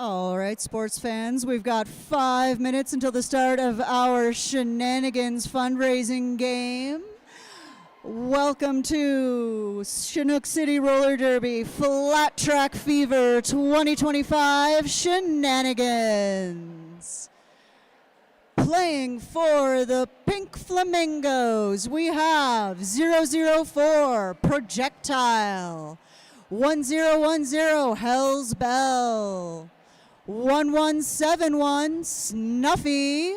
All right, sports fans, we've got 5 minutes until the start of our Shenanigans fundraising game. Welcome to Chinook City Roller Derby Flat Track Fever 2025 Shenanigans. Playing for the Pink Flamingos, we have 004 Projectile, 1010 Hell's Bell, 1171 Snuffy,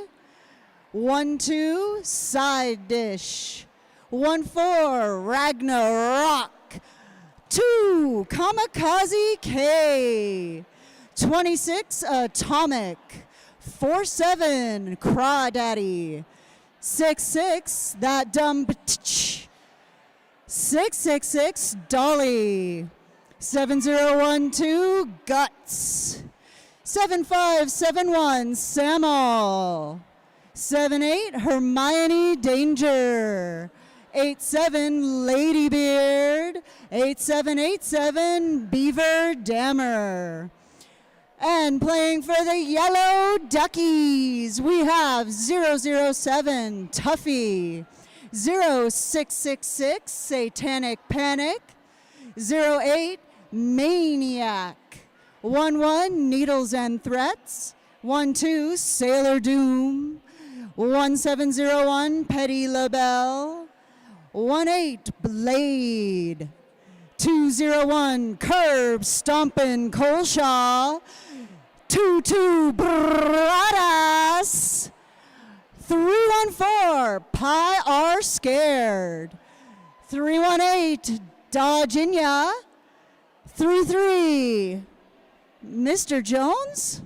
12 Side Dish, 14 Ragnarok, 2 Kamikaze K, 26 Atomic, 47 Crawdaddy, 66 That Dumb Bitch, 666 Dolly, 7012 Guts, 7571 Samuel, 78 Hermione Danger, 87 Ladybeard, 8787 Beaver Dammer. And playing for the Yellow Duckies, we have 007 Tuffy, 0666 Satanic Panic, 08 Maniac, 11 Needles and Threats, 12 Sailor Doom, 1701 Petty LaBelle, 18 Blade, 201 Curb Stompin' Coleshaw, 22 Bradas, 314 Pie Are Scared, 318 Dodginia, 33 Mr. Jones,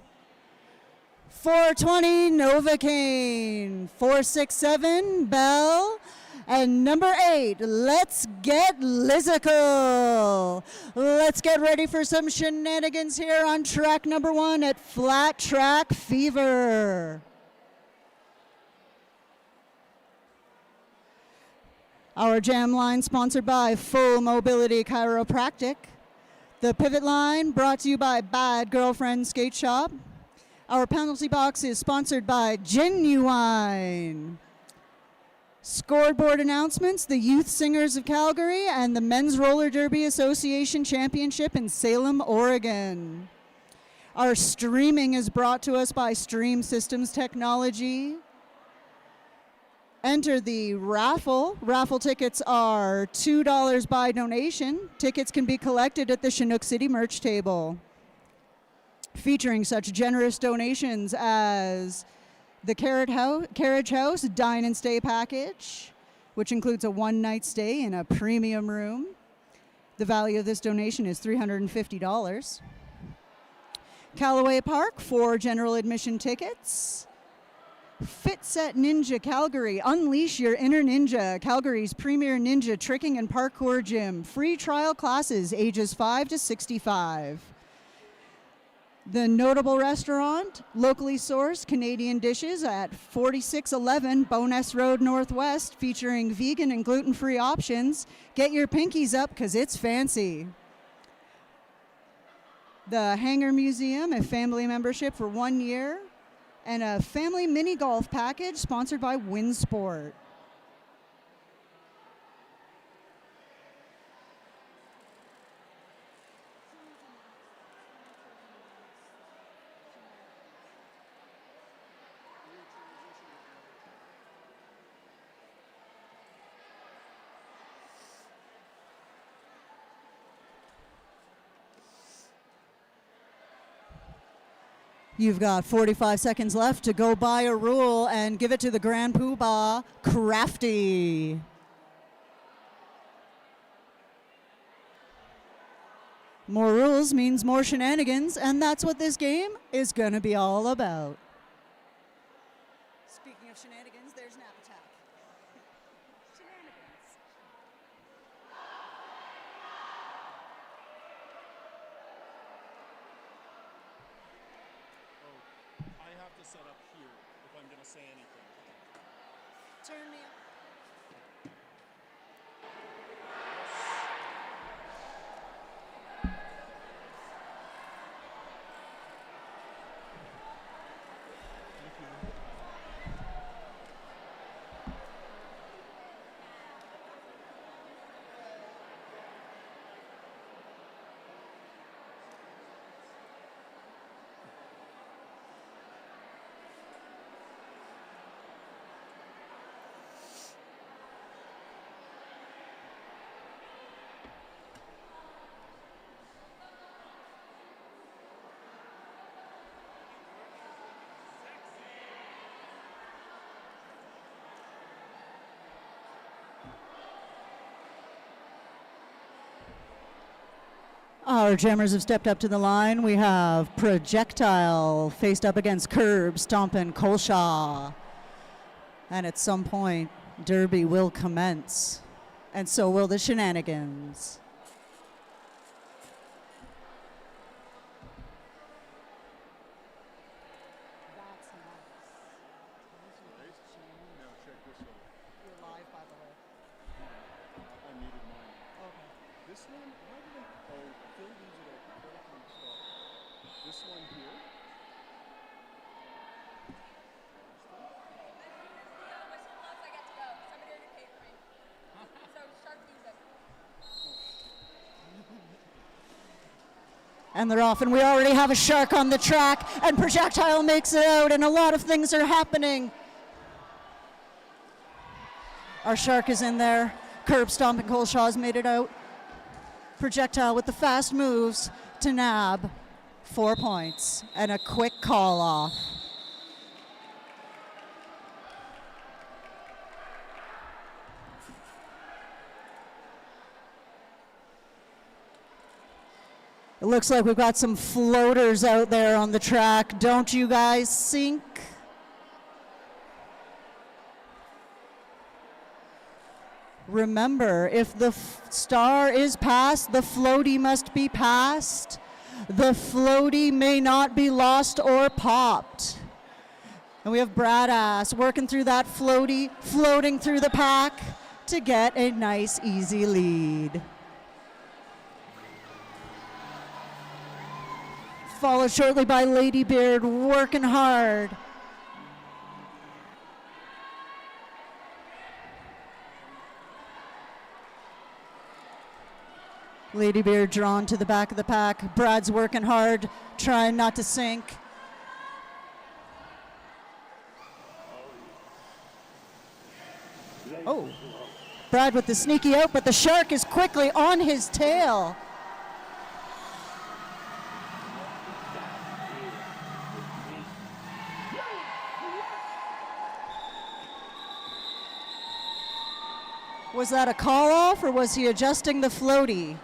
420 Novocaine, 467 Bell, and number 8, Let's Get Lizical. Let's get ready for some shenanigans here on track number 1 at Flat Track Fever. Our jam line sponsored by Full Mobility Chiropractic. The pivot line brought to you by Bad Girlfriend Skate Shop. Our penalty box is sponsored by Genuine. Scoreboard announcements, the Youth Singers of Calgary and the Men's Roller Derby Association Championship in Salem, Oregon. Our streaming is brought to us by Stream Systems Technology. Enter the raffle. Raffle tickets are $2 by donation. Tickets can be collected at the Chinook City merch table. Featuring such generous donations as the Carriage House Dine and Stay package, which includes a one-night stay in a premium room. The value of this donation is $350. Callaway Park, 4 general admission tickets. Fit Set Ninja Calgary, unleash your inner ninja. Calgary's premier ninja tricking and parkour gym. Free trial classes ages 5 to 65. The Notable Restaurant, locally sourced Canadian dishes at 4611 Bowness Road Northwest, featuring vegan and gluten-free options. Get your pinkies up because it's fancy. The Hangar Museum, a family membership for 1 year. And a family mini golf package sponsored by Winsport. You've got 45 seconds left to go buy a rule and give it to the Grand Poobah, Crafty. More rules means more shenanigans, and that's what this game is going to be all about. Speaking of shenanigans, there's Nap Attack. Shenanigans. I have to set up here if I'm going to say anything. Turn me up. Our jammers have stepped up to the line. We have Projectile faced up against Curb, Stompin' Colshaw. And at some point, Derby will commence. And so will the Shenanigans. Now check this out. You're live, by the way. I needed mine. Okay. This one, how did I? Oh, Phil leaves it open. Phil can stop. This one here. And they're off, and we already have a shark on the track, and Projectile makes it out, and a lot of things are happening. Our shark is in there. Curb Stomping Colshaw's made it out. Projectile with the fast moves to nab 4 points and a quick call off. It looks like we've got some floaters out there on the track. Don't you guys sink? Remember, if the star is passed, the floaty must be passed. The floaty may not be lost or popped. And we have Bradass working through that floaty, floating through the pack to get a nice, easy lead. Followed shortly by Ladybeard working hard. Ladybeard drawn to the back of the pack. Brad's working hard, trying not to sink. Oh, Brad with the sneaky out, but the shark is quickly on his tail. Was that a call off, or was he adjusting the floaty?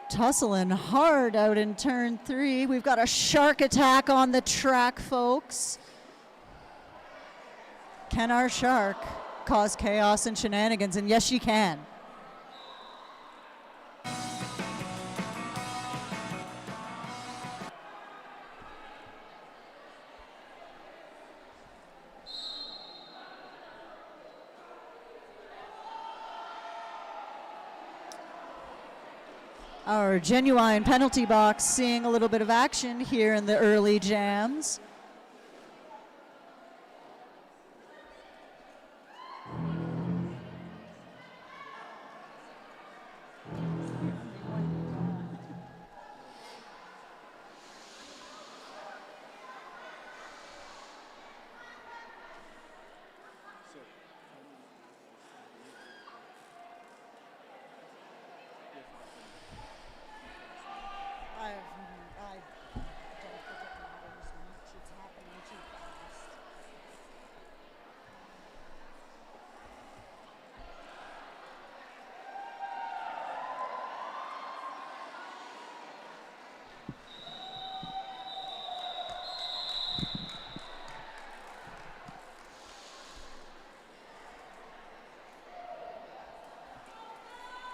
Tussling hard out in turn 3. We've got a shark attack on the track, folks. Can our shark cause chaos and shenanigans? And yes, she can. Our genuine penalty box seeing a little bit of action here in the early jams.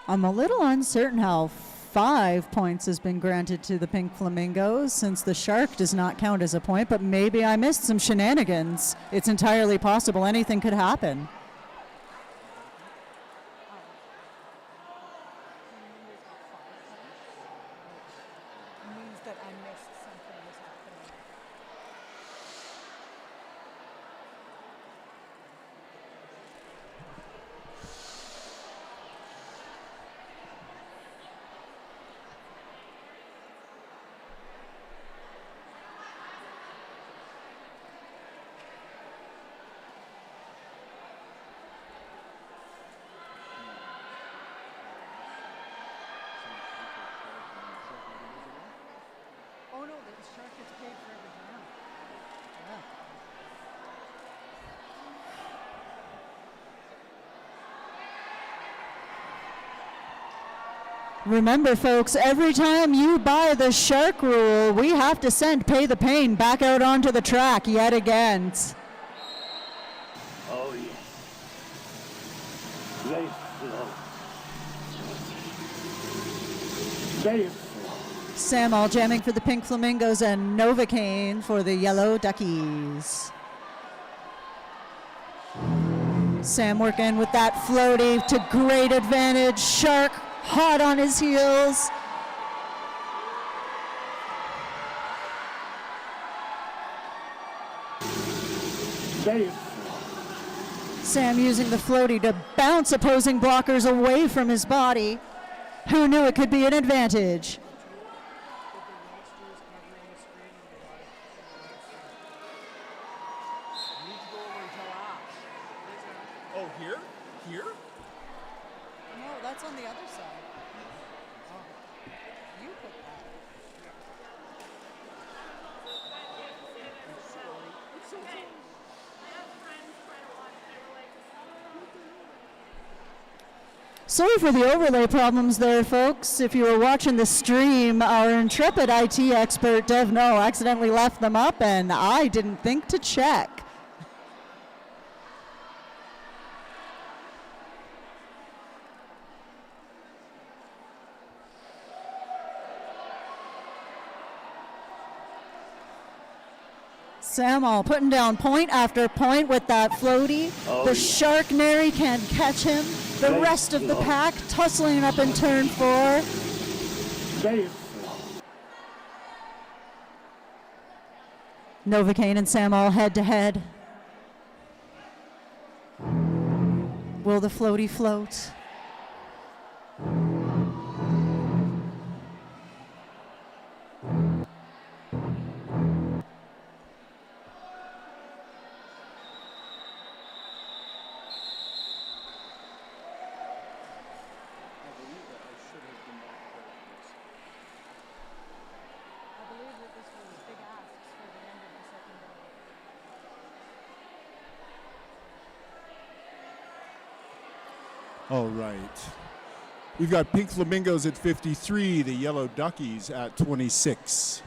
I'm a little uncertain how 5 points has been granted to the Pink Flamingos since the shark does not count as a point, but maybe I missed some shenanigans. It's entirely possible. Anything could happen. Means that I missed something was happening. Remember, folks, every time you buy the shark rule, we have to send Pay the Pain back out onto the track yet again. Oh, yeah. Very slow. Very slow. Sam all jamming for the Pink Flamingos and Novocaine for the Yellow Duckies. Sam working with that floaty to great advantage. Shark hot on his heels. Very slow. Sam using the floaty to bounce opposing blockers away from his body. Who knew it could be an advantage? Oh, here? Here? No, that's on the other side. You put that. Sorry for the overlay problems there, folks. If you were watching the stream, our intrepid IT expert, Dev No, accidentally left them up, and I didn't think to check. Sam all putting down point after point with that floaty. Oh, the yeah. shark nary can catch him. The Very rest of the slow. pack tussling up in turn 4. Very slow. Novocaine and Sam all head to head. Will the floaty float? I believe that I should have been more prepared for this. I believe that this was big asks for the end of the second day. All right. We've got Pink Flamingos at 53, the Yellow Duckies at 26.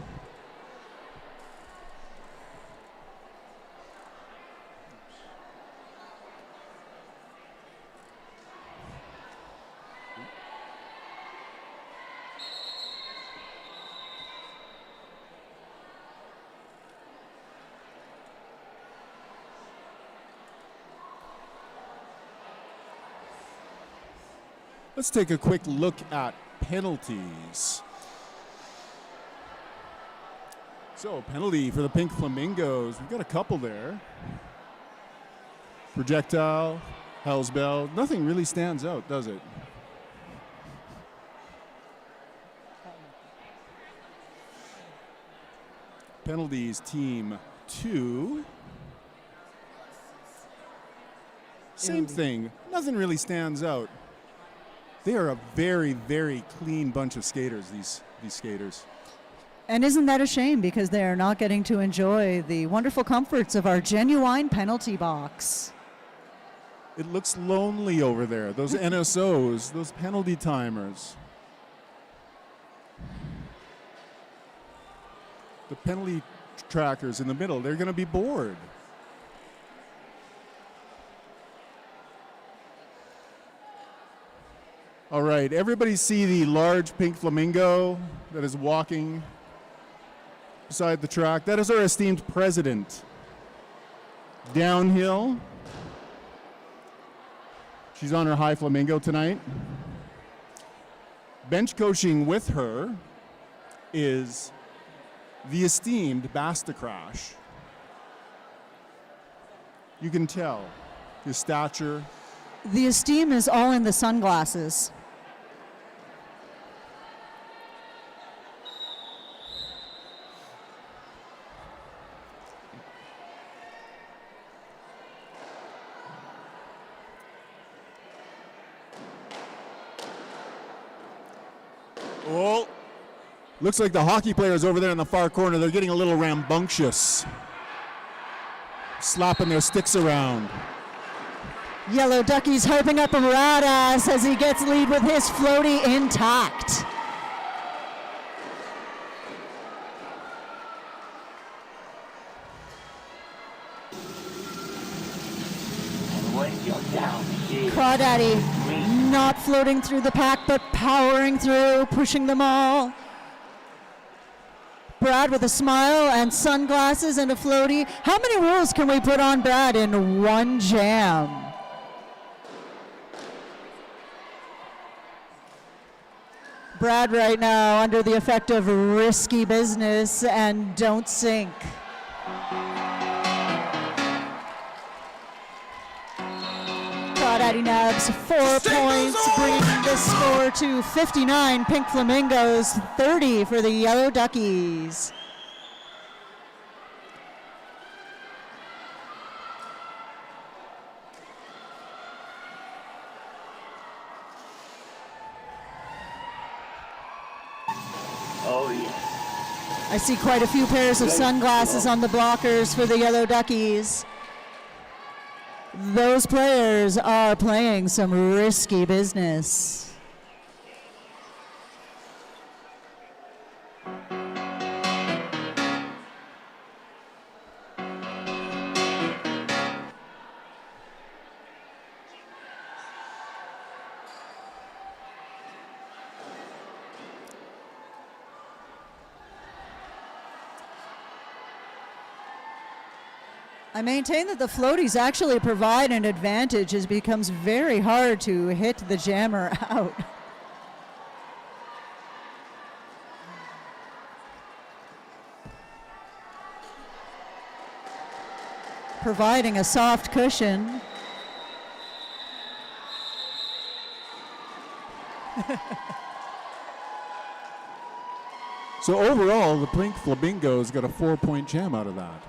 Let's take a quick look at penalties. So, penalty for the Pink Flamingos. We've got a couple there. Projectile, Hell's Bell. Nothing really stands out, does it? Penalties, team 2. Same thing. Nothing really stands out. They are a very, very clean bunch of skaters, these skaters. And isn't that a shame, because they are not getting to enjoy the wonderful comforts of our genuine penalty box. It looks lonely over there. Those NSOs, those penalty timers. The penalty trackers in the middle, they're going to be bored. All right, everybody see the large pink flamingo that is walking beside the track? That is our esteemed president. Downhill. She's on her high flamingo tonight. Bench coaching with her is the esteemed Basta Crash. You can tell his stature. The esteem is all in the sunglasses. Oh, looks like the hockey players over there in the far corner, they're getting a little rambunctious, slapping their sticks around. Yellow Ducky's hyping up Badass as he gets lead with his floaty intact. Crawdaddy not floating through the pack, but powering through, pushing them all. Brad with a smile and sunglasses and a floaty. How many rules can we put on Brad in one jam? Brad right now under the effect of risky business and don't sink. Crawdaddy nabs 4 points, bringing the score to 59. Pink Flamingos, 30 for the Yellow Duckies. Oh, yes. I see quite a few pairs of sunglasses on the blockers for the Yellow Duckies. Those players are playing some risky business. I maintain that the floaties actually provide an advantage as it becomes very hard to hit the jammer out. Providing a soft cushion. So overall, the Pink Flamingos got a 4-point jam out of that.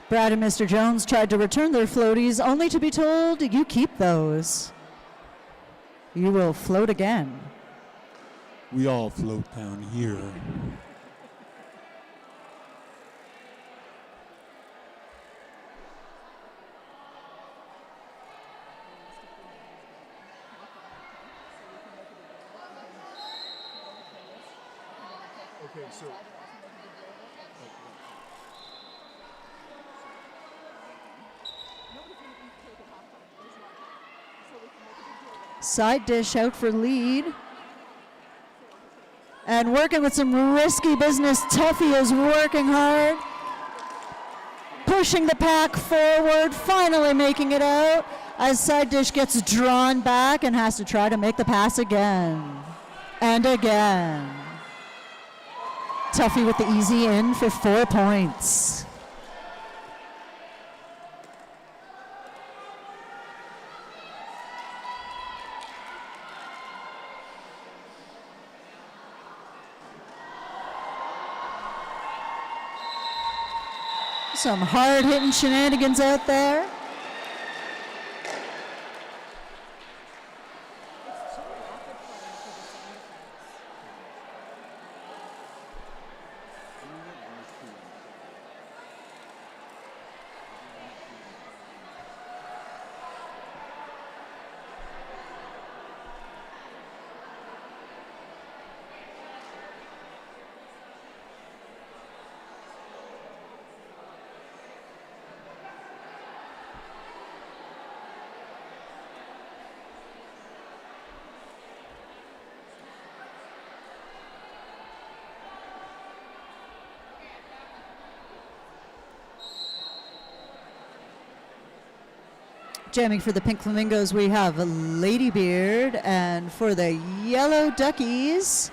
Brad and Mr. Jones tried to return their floaties, only to be told, you keep those. You will float again. We all float down here. Okay, so Side dish out for lead. And working with some risky business. Tuffy is working hard. Pushing the pack forward, finally making it out as Side Dish gets drawn back and has to try to make the pass again. And again. Tuffy with the easy in for 4 points. Some hard-hitting shenanigans out there. Jamming for the Pink Flamingos, we have Ladybeard, and for the Yellow Duckies,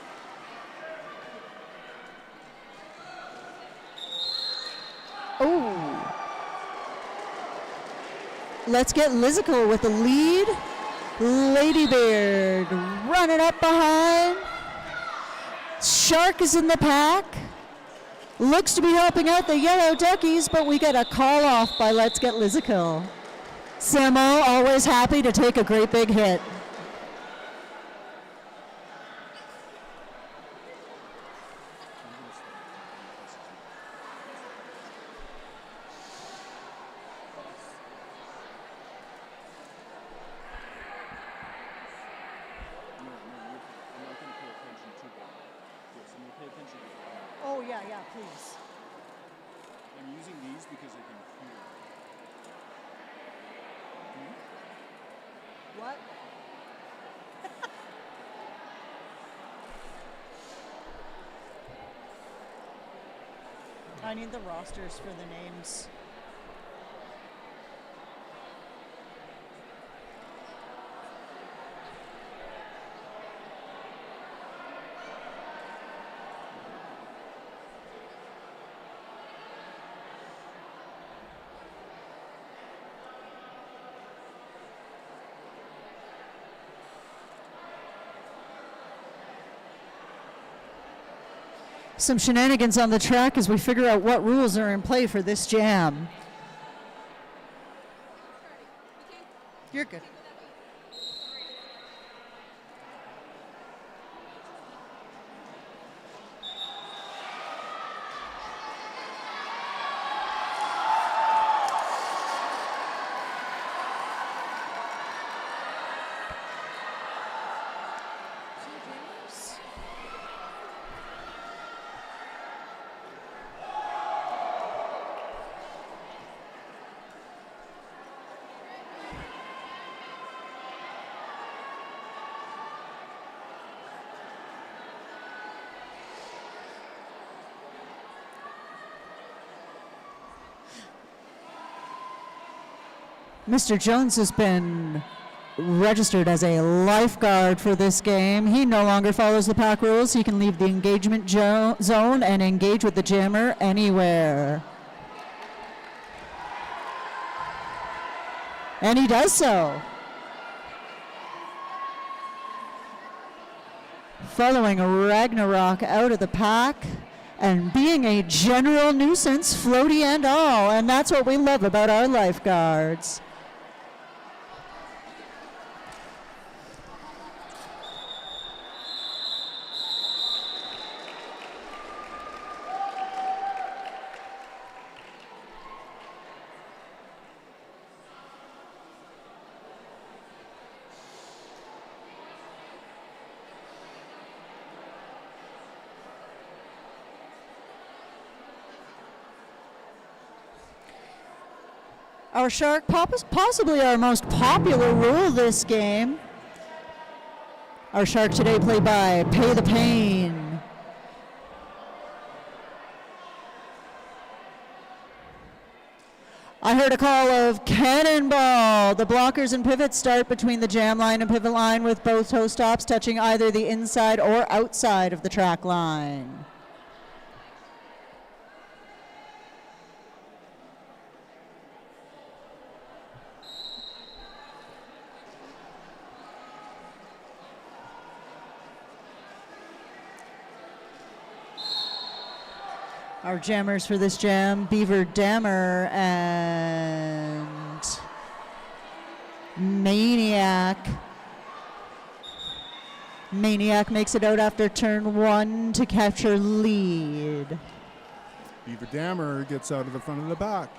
let's get Lizical with the lead. Ladybeard running up behind. Shark is in the pack. Looks to be helping out the Yellow Duckies, but we get a call off by Let's Get Lizical. Samo, always happy to take a great big hit. Oh, yeah, please. I'm using these because I can hear. What? I need the rosters for the names. Some shenanigans on the track as we figure out what rules are in play for this jam. You're good. Mr. Jones has been registered as a lifeguard for this game. He no longer follows the pack rules. He can leave the engagement zone and engage with the jammer anywhere. And he does so. Following Ragnarok out of the pack and being a general nuisance, floaty and all. And that's what we love about our lifeguards. Our shark, possibly our most popular rule this game. Our shark today played by Pay the Pain. I heard a call of cannonball. The blockers and pivots start between the jam line and pivot line with both toe stops touching either the inside or outside of the track line. Our jammers for this jam, Beaver Dammer and Maniac. Maniac makes it out after turn 1 to capture lead. Beaver Dammer gets out of the front of the back.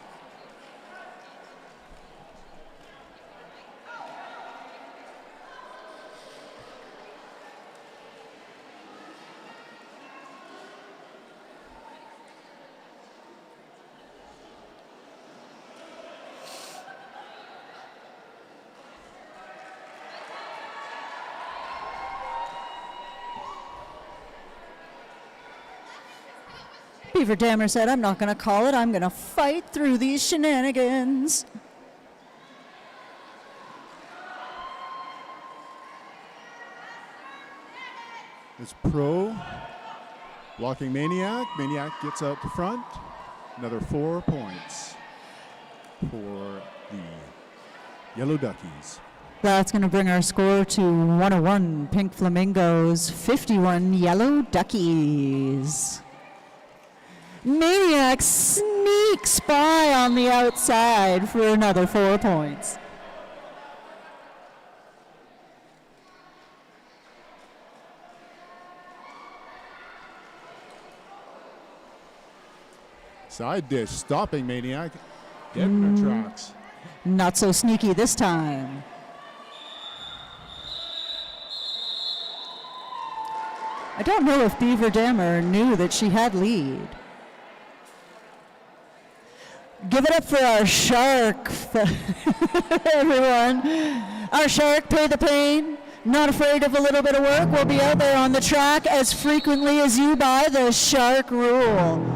Beaver Dammer said, I'm not going to call it. I'm going to fight through these shenanigans. It's Pro blocking Maniac. Maniac gets out the front. Another 4 points for the Yellow Duckies. That's going to bring our score to 101 Pink Flamingos, 51 Yellow Duckies. Maniac sneaks by on the outside for another 4 points. Side dish, stopping Maniac. Getting her tracks. Not so sneaky this time. I don't know if Beaver Dammer knew that she had lead. Give it up for our shark, everyone. Our shark, Pay the Pain. Not afraid of a little bit of work. We'll be out there on the track as frequently as you by the shark rule.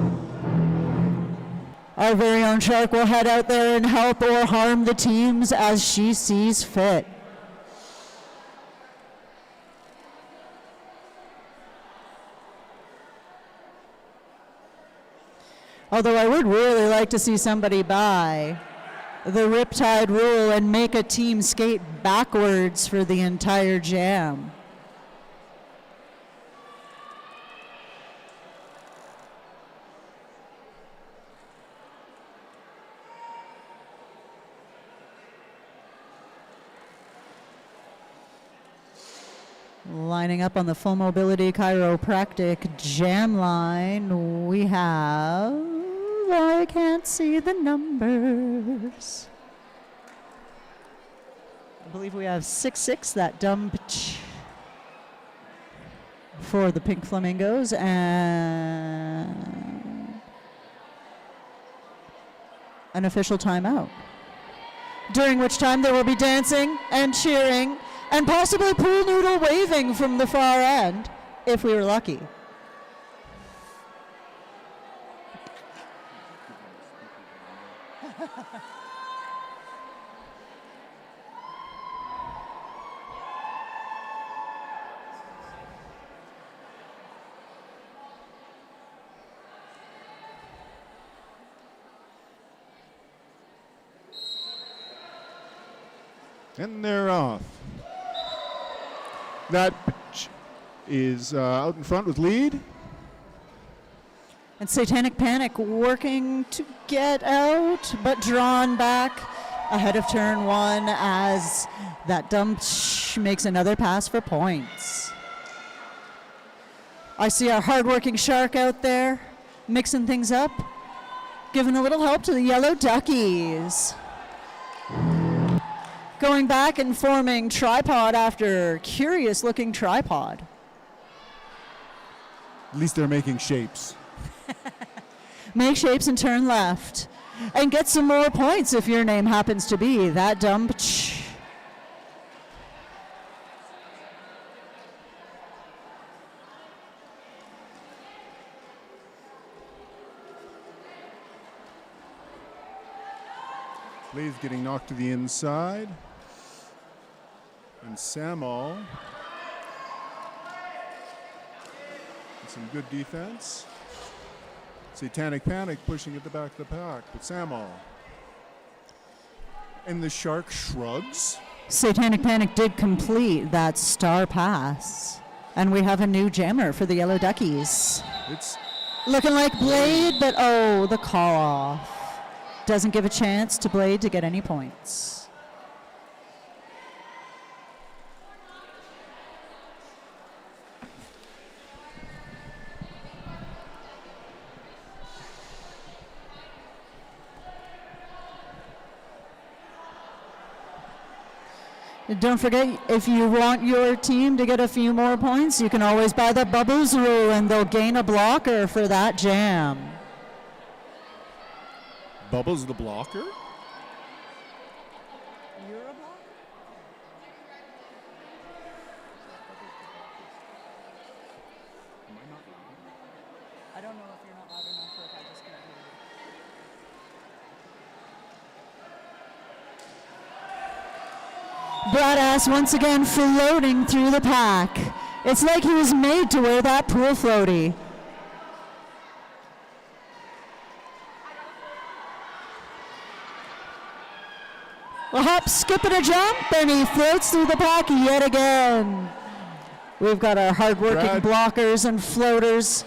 Our very own shark will head out there and help or harm the teams as she sees fit. Although I would really like to see somebody buy the Riptide rule and make a team skate backwards for the entire jam. Lining up on the Full Mobility Chiropractic jam line, we have, I can't see the numbers. I believe we have 6-6, that dump for the Pink Flamingos, and an official timeout. During which time there will be dancing and cheering and possibly pool noodle waving from the far end, if we were lucky. And they're off. That is out in front with lead. And Satanic Panic working to get out, but drawn back ahead of turn one as that dump makes another pass for points. I see our hardworking shark out there mixing things up, giving a little help to the Yellow Duckies. Going back and forming tripod after curious looking tripod. At least they're making shapes. Make shapes and turn left. And get some more points if your name happens to be that dump. Lee's getting knocked to the inside. And Samol. Some good defense. Satanic Panic pushing at the back of the pack, but Samol. And the shark shrugs. Satanic Panic did complete that star pass. And we have a new jammer for the Yellow Duckies. It's looking like Blade, but oh, the call off. Doesn't give a chance to Blade to get any points. Don't forget, if you want your team to get a few more points, you can always buy the Bubbles rule and they'll gain a blocker for that jam. Bubbles the blocker? You're a blocker? I don't know if you're not loud enough or if I just can't hear you. Badass once again floating through the pack. It's like he was made to wear that pool floaty. A hop, skip, and a jump, and he floats through the pack yet again. We've got our hardworking blockers and floaters.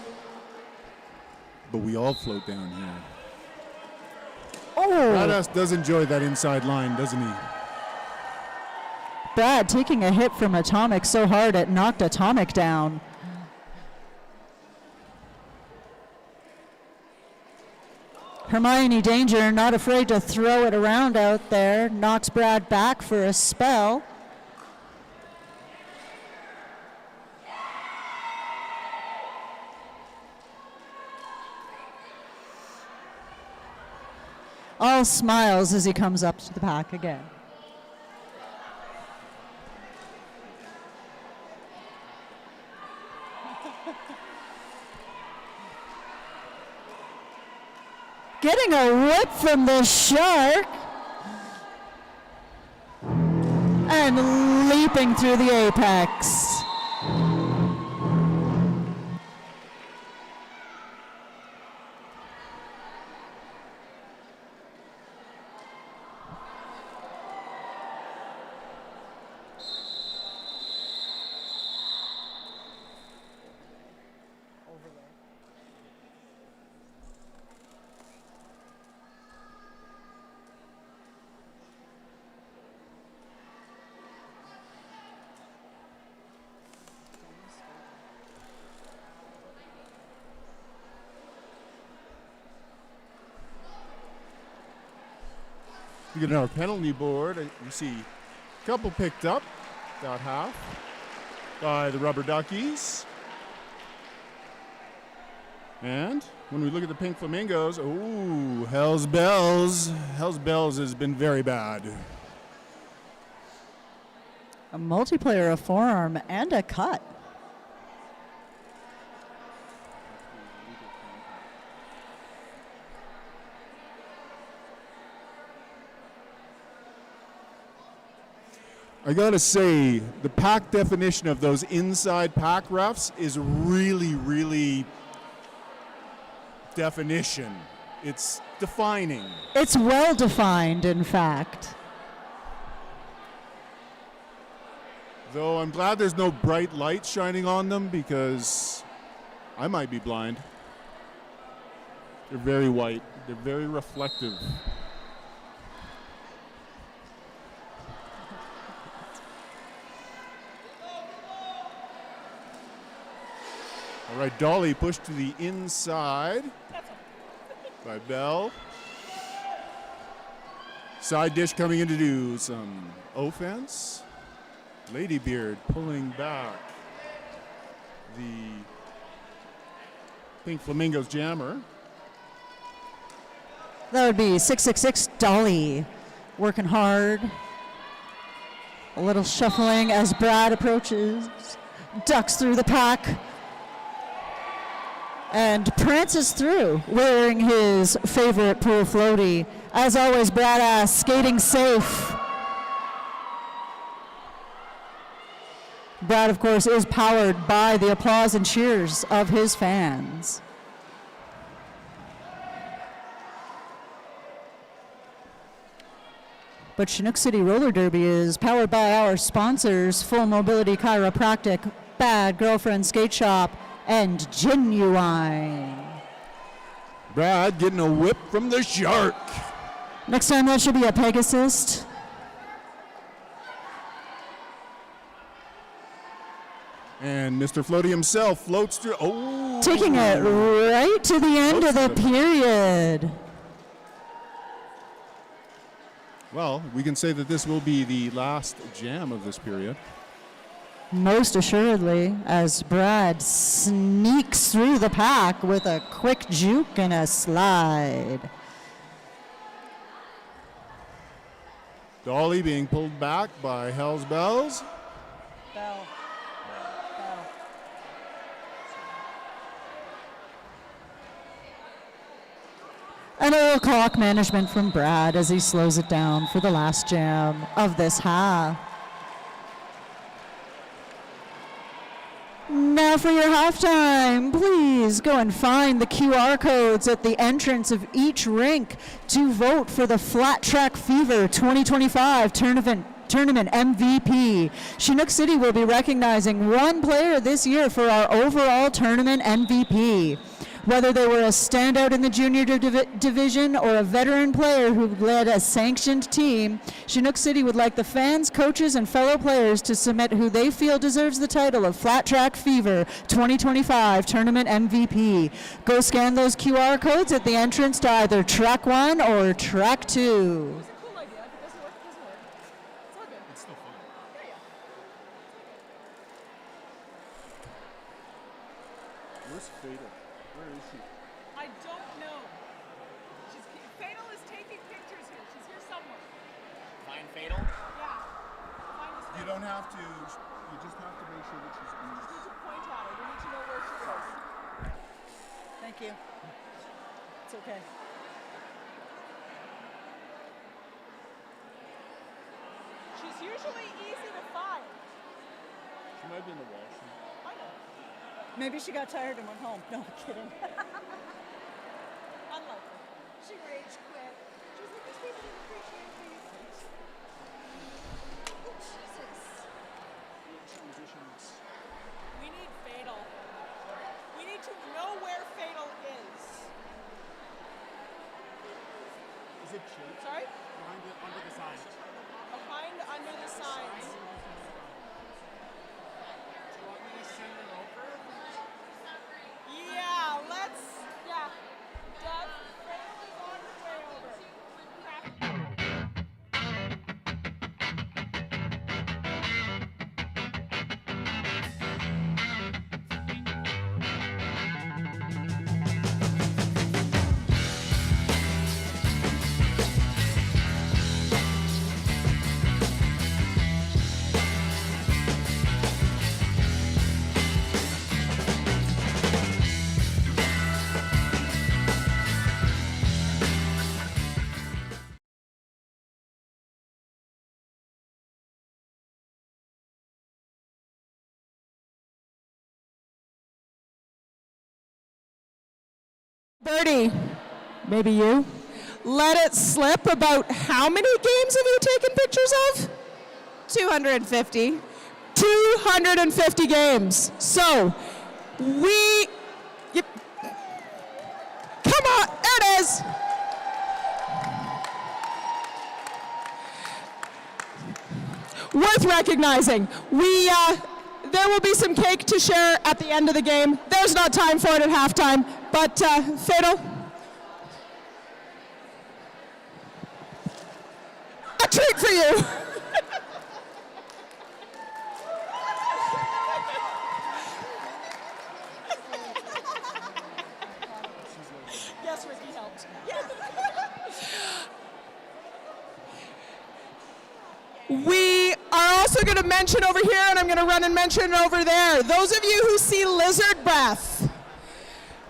but we all float down here. Oh! Badass does enjoy that inside line, doesn't he? Brad taking a hit from Atomic so hard it knocked Atomic down. Hermione Danger, not afraid to throw it around out there, knocks Brad back for a spell. All smiles as he comes up to the pack again. Getting a whip from the shark. And leaping through the apex. You get our penalty board. You see a couple picked up, about half, by the Rubber Duckies. And when we look at the Pink Flamingos, ooh, Hell's Bells. Hell's Bells has been very bad. A multiplayer, a forearm, and a cut. I gotta say, the pack definition of those inside pack refs is really, really definition. It's defining. It's well defined, in fact. Though I'm glad there's no bright light shining on them because I might be blind. They're very white. They're very reflective. All right, Dolly pushed to the inside by Bell. Side dish coming in to do some offense. Ladybeard pulling back the Pink Flamingos jammer. That would be 666 Dolly, working hard. A little shuffling as Brad approaches, ducks through the pack, and prances through, wearing his favorite pool floaty. As always, Brad skating safe. Brad, of course, is powered by the applause and cheers of his fans. But Chinook City Roller Derby is powered by our sponsors, Full Mobility Chiropractic, Bad Girlfriend Skate Shop, and Genuine. Brad getting a whip from the shark. Next time that should be a Pegasus. And Mr. Floaty himself floats through. Oh! Taking it right to the end of the period. Well, we can say that this will be the last jam of this period. Most assuredly, as Brad sneaks through the pack with a quick juke and a slide. Dolly being pulled back by Hell's Bells. Bell. And a little clock management from Brad as he slows it down for the last jam of this half. Now for your halftime, please go and find the QR codes at the entrance of each rink to vote for the Flat Track Fever 2025 tournament MVP. Chinook City will be recognizing one player this year for our overall tournament MVP. Whether they were a standout in the junior division or a veteran player who led a sanctioned team, Chinook City would like the fans, coaches, and fellow players to submit who they feel deserves the title of Flat Track Fever 2025 Tournament MVP. Go scan those QR codes at the entrance to either Track 1 or Track 2. Where's Fatal? Where is she? I don't know. Fatal is taking pictures here. She's here somewhere. Find Fatal? Yeah. Find us You don't have to. You just have to make sure that she's in. We need to point at her. We need to know where she is. Thank you. It's okay. She's usually easy to find. She might be in the washroom. I know. Maybe she got tired and went home. No, I'm kidding. Unlikely. She rage quit. She was like, these people didn't appreciate me. Oh, Jesus. Transitions. We need Fatal. We need to know where Fatal is. Is it Chase? Sorry? Behind it, under the sign. Behind under the signs. Yeah, let's. Yeah. Doug, Fatal is on her way over. Birdie, maybe you, let it slip about how many games have you taken pictures of? 250. 250 games. So, come on, there it is. Worth recognizing. There will be some cake to share at the end of the game. There's not time for it at halftime, but Fatal, a treat for you. Yes, Ricky helped. We are also going to mention over here, and I'm going to run and mention over there. Those of you who see Lizard Breath,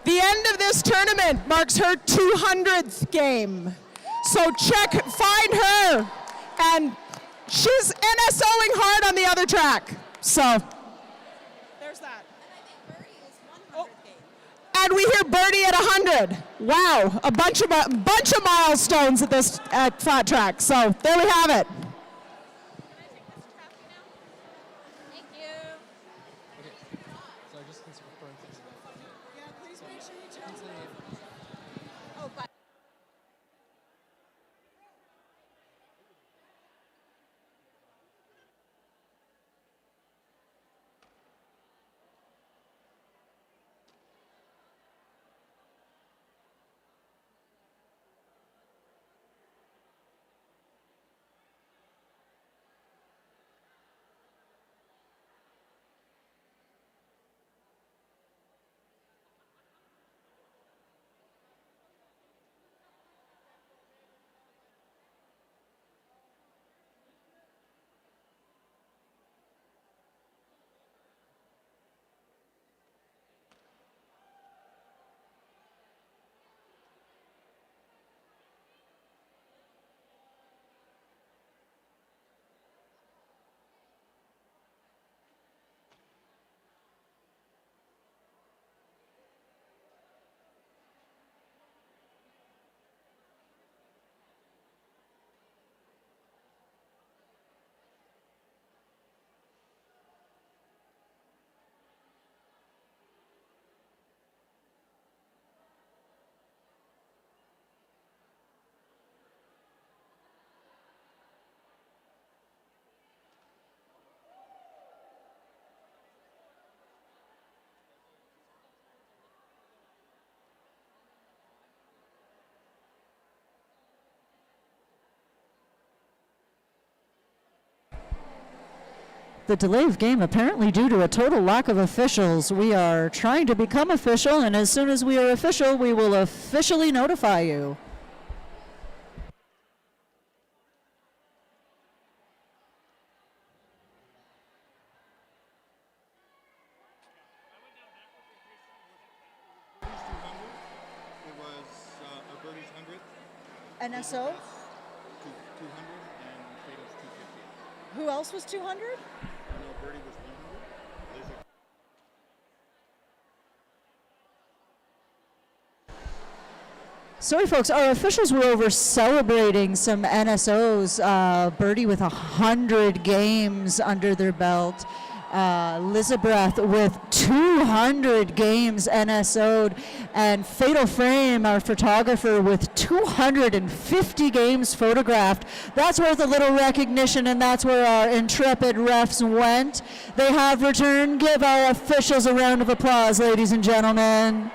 the end of this tournament marks her 200th game. So find her, and she's NSOing hard on the other track. So, There's that. and we hear Birdie at 100. Wow, a bunch of milestones at Flat Track. So there we have it. The delay of game apparently due to a total lack of officials. We are trying to become official, and as soon as we are official, we will officially notify you. It was a birdie's 100th. NSO? 200 and Fatal's 250. Who else was 200? No, birdie was 100. There's a Sorry, folks. Our officials were over celebrating some NSOs. Birdie with 100 games under their belt. Lizabeth with 200 games NSO'd. And Fatal Frame, our photographer, with 250 games photographed. That's worth a little recognition, and that's where our intrepid refs went. They have returned. Give our officials a round of applause, ladies and gentlemen.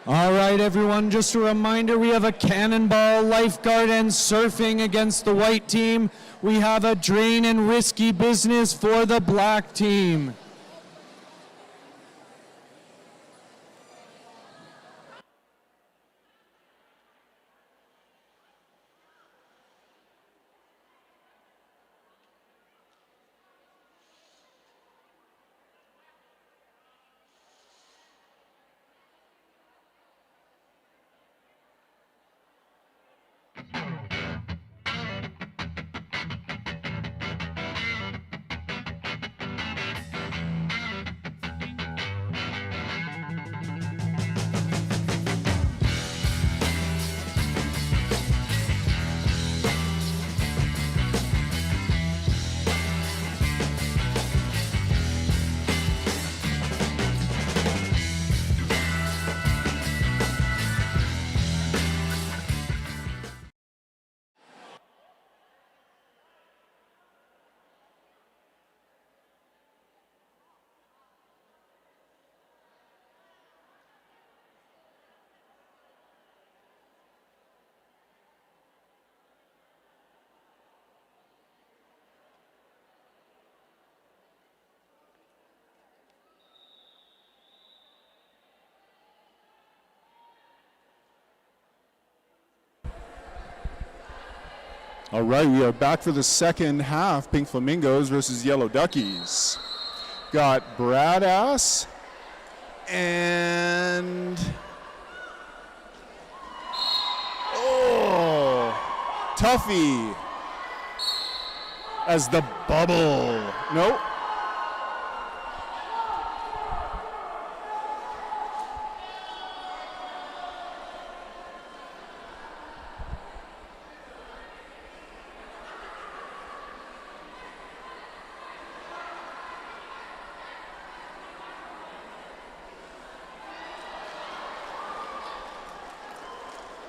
All right, everyone, just a reminder, we have a cannonball, lifeguard, and surfing against the white team. We have a drain and risky business for the black team. All right, we are back for the second half. Pink Flamingos versus Yellow Duckies. Got Brad Ass and Tuffy as the bubble. Nope.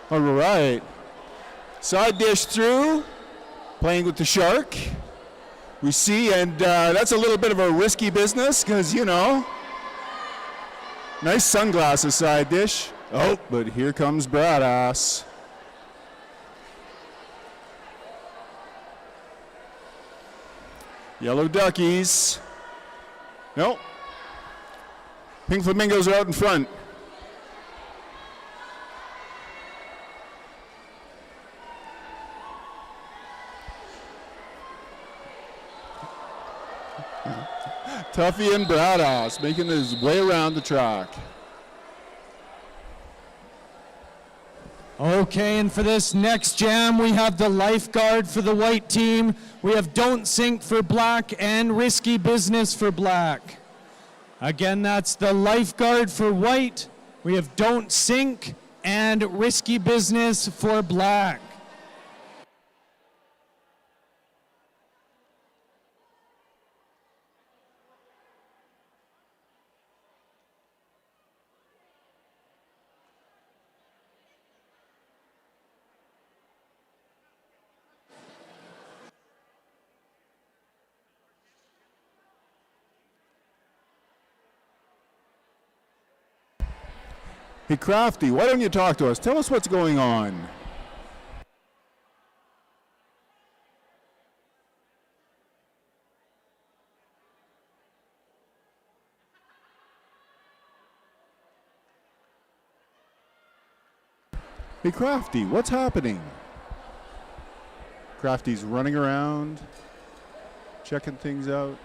All right, side dish through, playing with the shark. We see, and that's a little bit of a risky business because, you know, nice sunglasses side dish. Oh, but here comes Bradass. Yellow Duckies. Nope. Pink Flamingos are out in front. Tuffy and Bradass making his way around the track. Okay, and for this next jam, we have the lifeguard for the white team. We have Don't Sink for black and Risky Business for black. Again, that's the lifeguard for white. We have Don't Sink and Risky Business for black. Hey, Crafty, why don't you talk to us? Tell us what's going on. Hey, Crafty, what's happening? Crafty's running around, checking things out.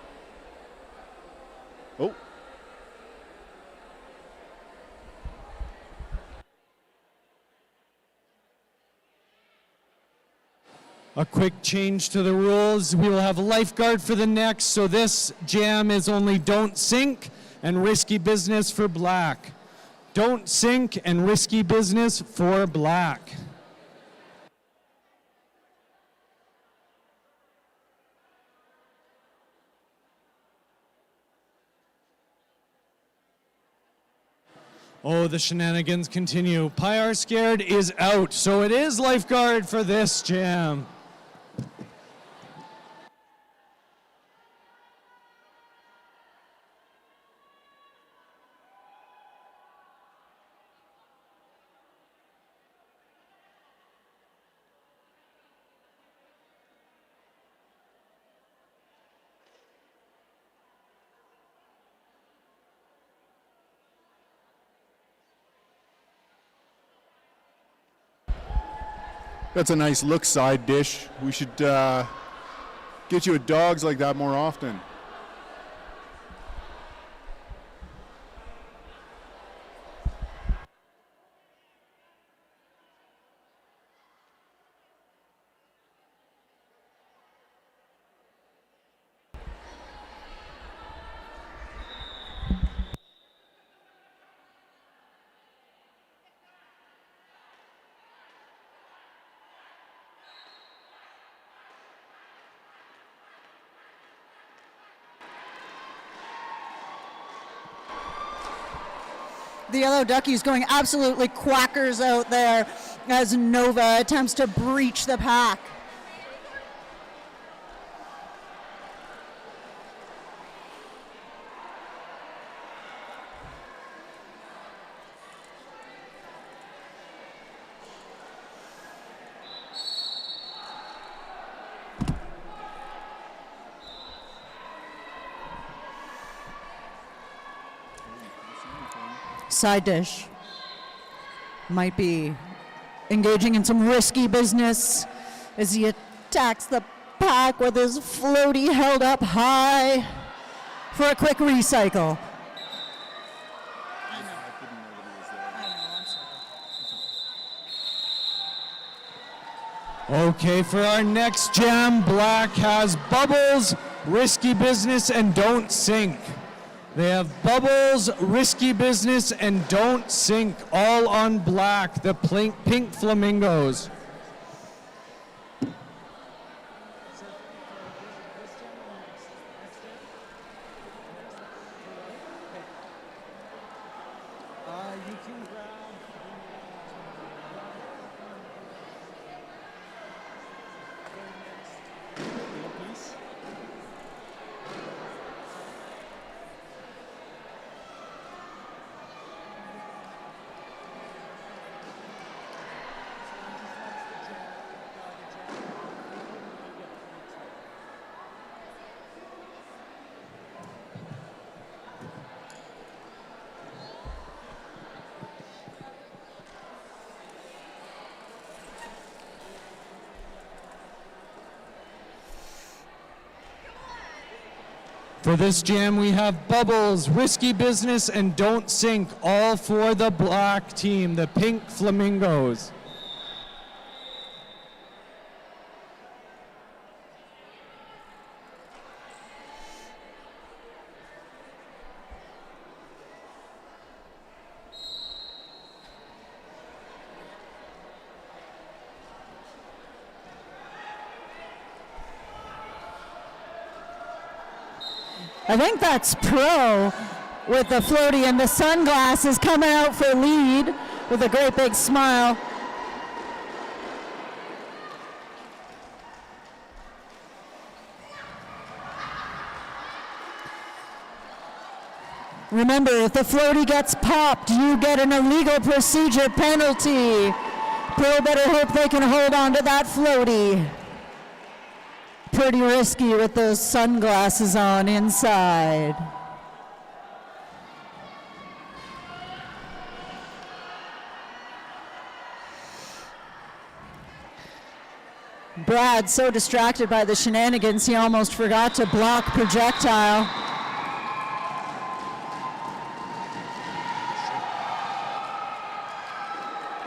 Oh. A quick change to the rules. We will have a lifeguard for the next, so this jam is only don't sink and risky business for black. Don't sink and risky business for black. Oh, the shenanigans continue. Pyar Scared is out, so it is lifeguard for this jam. That's a nice look side dish. We should get you a dogs like that more often. The yellow duckies going absolutely quackers out there as Nova attempts to breach the pack. Side dish might be engaging in some risky business as he attacks the pack with his floaty held up high for a quick recycle. Okay, for our next jam, black has bubbles, risky business, and don't sink. They have bubbles, risky business, and don't sink, all on black, the pink flamingos. For this jam, we have bubbles, risky business, and don't sink, all for the black team, the pink flamingos. I think that's Pro with the floaty and the sunglasses coming out for lead with a great big smile. Remember, if the floaty gets popped, you get an illegal procedure penalty. Pro better hope they can hold on to that floaty. Pretty risky with those sunglasses on inside. Brad, so distracted by the shenanigans, he almost forgot to block projectile.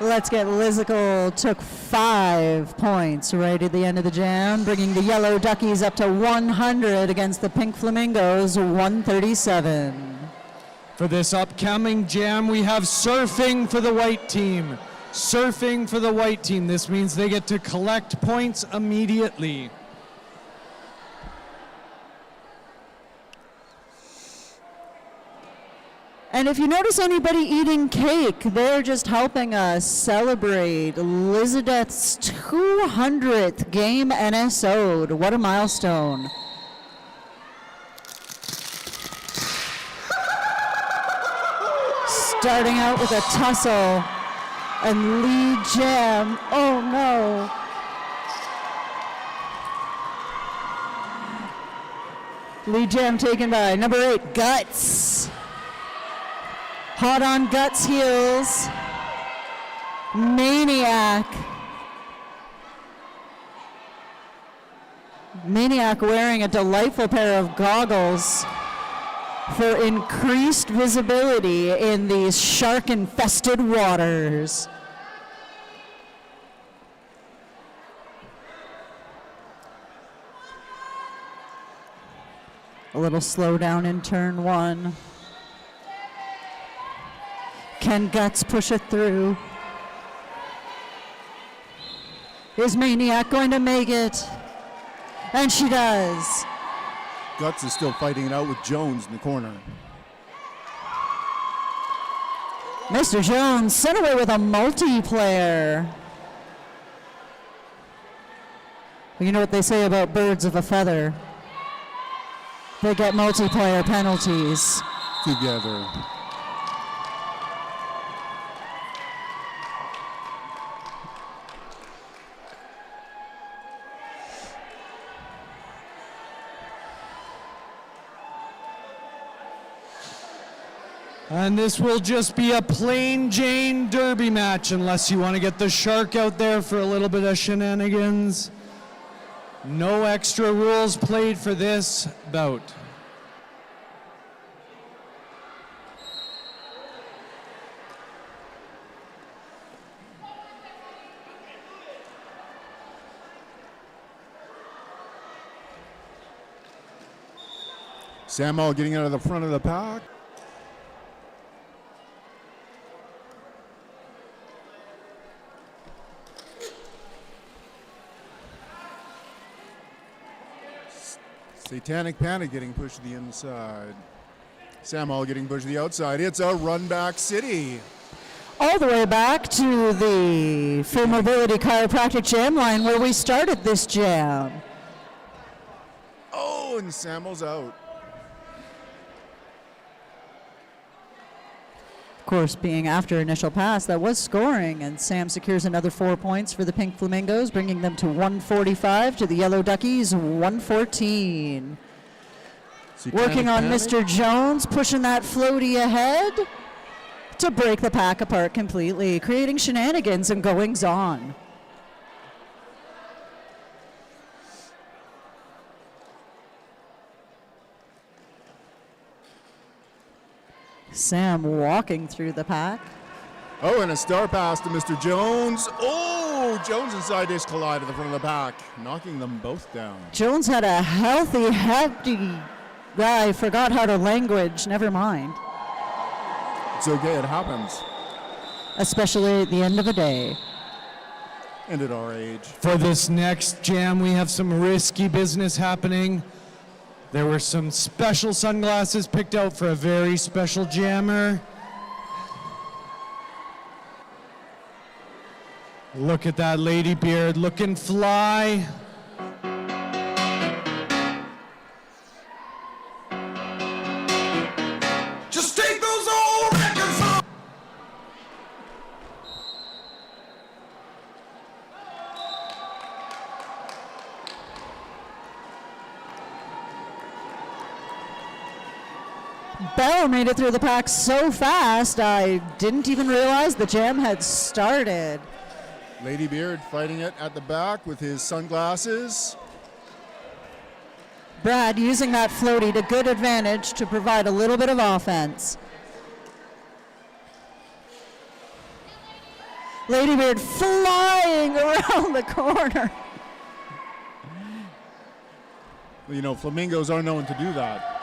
Let's Get Lizical took 5 points right at the end of the jam, bringing the Yellow Duckies up to 100 against the Pink Flamingos, 137. For this upcoming jam, we have surfing for the white team. Surfing for the white team. This means they get to collect points immediately. And if you notice anybody eating cake, they're just helping us celebrate Lizadeth's 200th game NSO'd. What a milestone. Starting out with a tussle. And Lee Jam, oh no. Lee Jam taken by number 8, Guts. Hot on Guts' heels. Maniac. Maniac wearing a delightful pair of goggles for increased visibility in these shark-infested waters. A little slowdown in turn 1. Can Guts push it through? Is Maniac going to make it? And she does. Guts is still fighting it out with Jones in the corner. Mr. Jones sent away with a multiplayer. Well, you know what they say about birds of a feather? They get multiplayer penalties. Together. And this will just be a plain Jane Derby match unless you want to get the shark out there for a little bit of shenanigans. No extra rules played for this bout. Samuel getting out of the front of the pack. Satanic Panic getting pushed to the inside. Samuel getting pushed to the outside. It's a run back city. All the way back to the Full Mobility Chiropractic Jam line where we started this jam. Oh, and Samuel's out. Of course, being after initial pass, that was scoring, and Sam secures another 4 points for the Pink Flamingos, bringing them to 145 to the Yellow Duckies, 114. Working on Mr. Jones, pushing that floaty ahead to break the pack apart completely, creating shenanigans and goings on. Sam walking through the pack. Oh, and a star pass to Mr. Jones. Oh, Jones and side dish collide at the front of the pack, knocking them both down. Jones had a healthy, hefty guy. Forgot how to language. Never mind. It's okay, it happens. Especially at the end of a day. And at our age. For this next jam, we have some risky business happening. There were some special sunglasses picked out for a very special jammer. Look at that lady beard looking fly. Just take those old records off. Bell made it through the pack so fast, I didn't even realize the jam had started. Lady Beard fighting it at the back with his sunglasses. Brad using that floaty to good advantage to provide a little bit of offense. Lady Beard flying around the corner. Well, you know, flamingos are known to do that.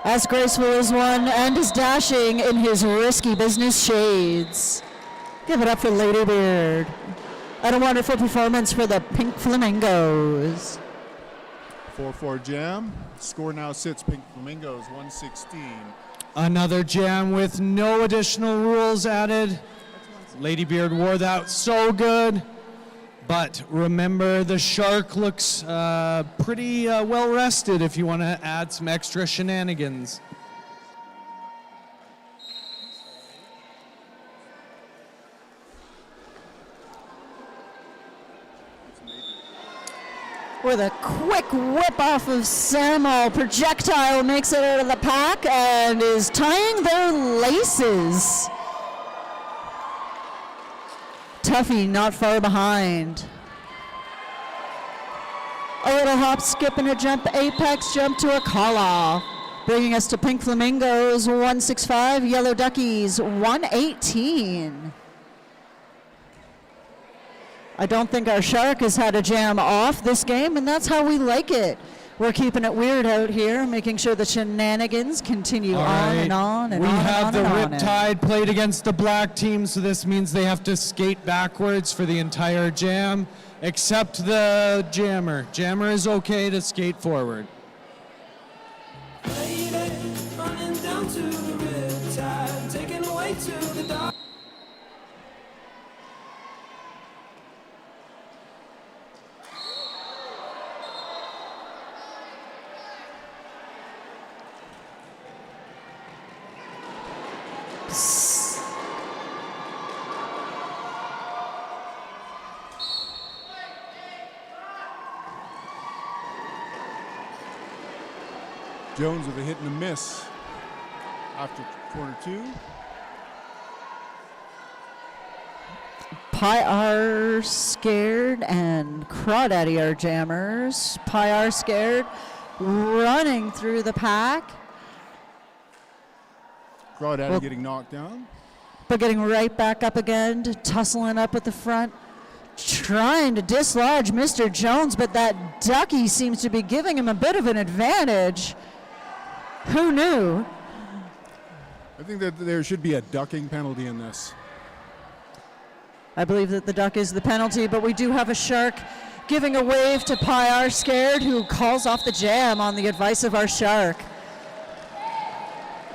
As graceful as one and as dashing in his risky business shades. Give it up for Lady Beard. And a wonderful performance for the Pink Flamingos. 4-4 jam. Score now sits Pink Flamingos 116. Another jam with no additional rules added. Lady Beard wore that so good. But remember, the shark looks pretty well rested if you want to add some extra shenanigans. With a quick whip off of Samuel, projectile makes it out of the pack and is tying their laces. Tuffy not far behind. A little hop, skip, and a jump, apex jump to a call off. Bringing us to Pink Flamingos 165, Yellow Duckies 118. I don't think our shark has had a jam off this game, and that's how we like it. We're keeping it weird out here, making sure the shenanigans continue on and on and we on have and on the and on. Riptide played against the black team, so this means they have to skate backwards for the entire jam, except the jammer. Jammer is okay to skate forward. Running down to the riptide, taken away to the dark. Jones with a hit and a miss after corner two. Pie are scared and Crawdaddy are jammers. Pie are scared, running through the pack, Crawdaddy getting knocked down. but getting right back up again, tussling up at the front, trying to dislodge Mr. Jones, but that ducky seems to be giving him a bit of an advantage. Who knew? I think that there should be a ducking penalty in this. I believe that the duck is the penalty, but we do have a shark giving a wave to Pie R Scared, who calls off the jam on the advice of our shark.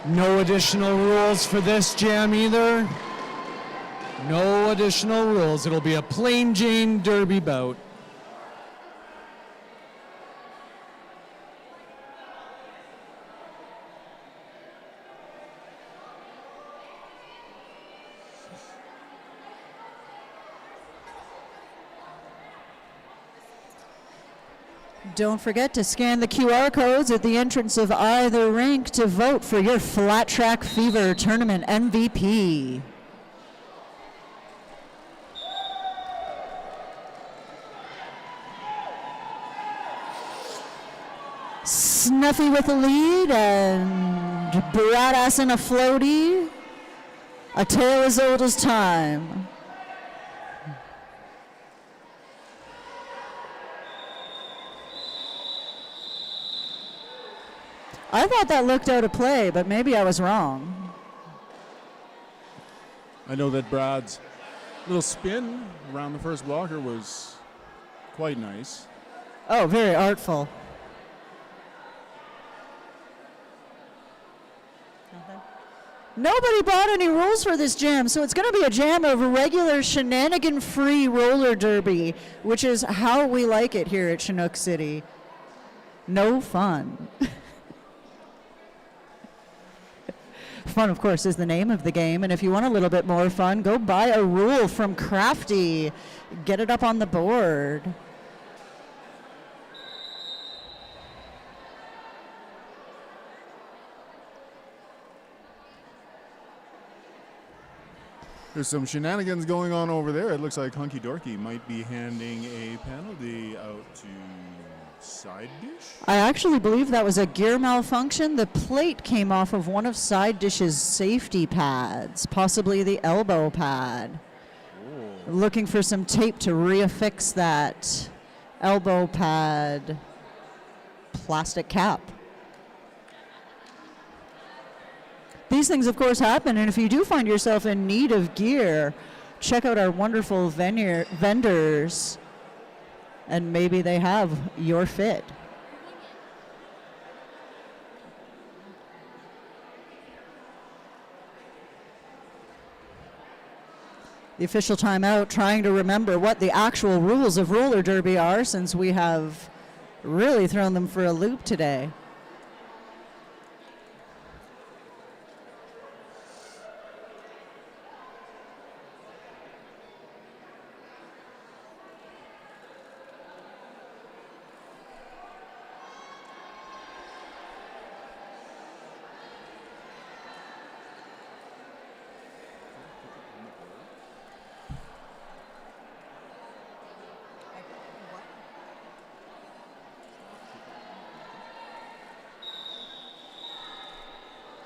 No additional rules for this jam either. No additional rules. It'll be a plain Jane Derby bout. Don't forget to scan the QR codes at the entrance of either rink to vote for your Flat Track Fever Tournament MVP. Snuffy with the lead and Badass in a floaty. A tale as old as time. I thought that looked out of play, but maybe I was wrong. I know that Brad's little spin around the first blocker was quite nice. Oh, very artful. Nobody brought any rules for this jam, so it's going to be a jam of regular shenanigan-free roller derby, which is how we like it here at Chinook City. No fun. Fun, of course, is the name of the game, and if you want a little bit more fun, go buy a rule from Crafty. Get it up on the board. There's some shenanigans going on over there. It looks like Hunky Dorky might be handing a penalty out to Side Dish. I actually believe that was a gear malfunction. The plate came off of one of Side Dish's safety pads, possibly the elbow pad. Oh. Looking for some tape to reaffix that elbow pad plastic cap. These things, of course, happen, and if you do find yourself in need of gear, check out our wonderful vendors, and maybe they have your fit. The official timeout, trying to remember what the actual rules of roller derby are, since we have really thrown them for a loop today.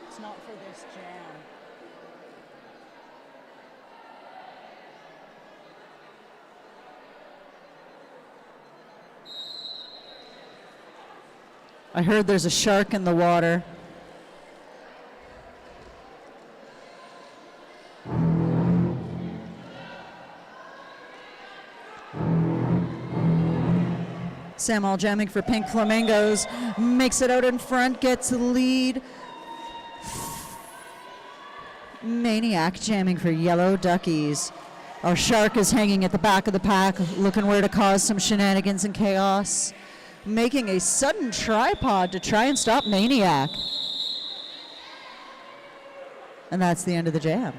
It's not for this jam. I heard there's a shark in the water. Sam all jamming for Pink Flamingos, makes it out in front, gets the lead. Maniac jamming for Yellow Duckies. Our shark is hanging at the back of the pack, looking where to cause some shenanigans and chaos. Making a sudden tripod to try and stop Maniac. And that's the end of the jam.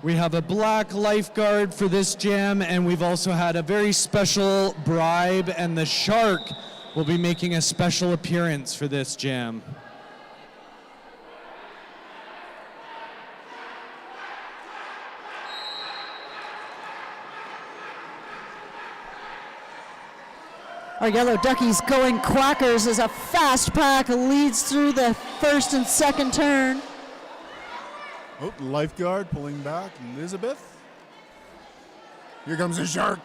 We have a black lifeguard for this jam, and we've also had a very special bribe, and the shark will be making a special appearance for this jam. Our Yellow Duckies going quackers as a fast pack leads through the first and second turn. Oh, lifeguard pulling back. Elizabeth. Here comes the shark.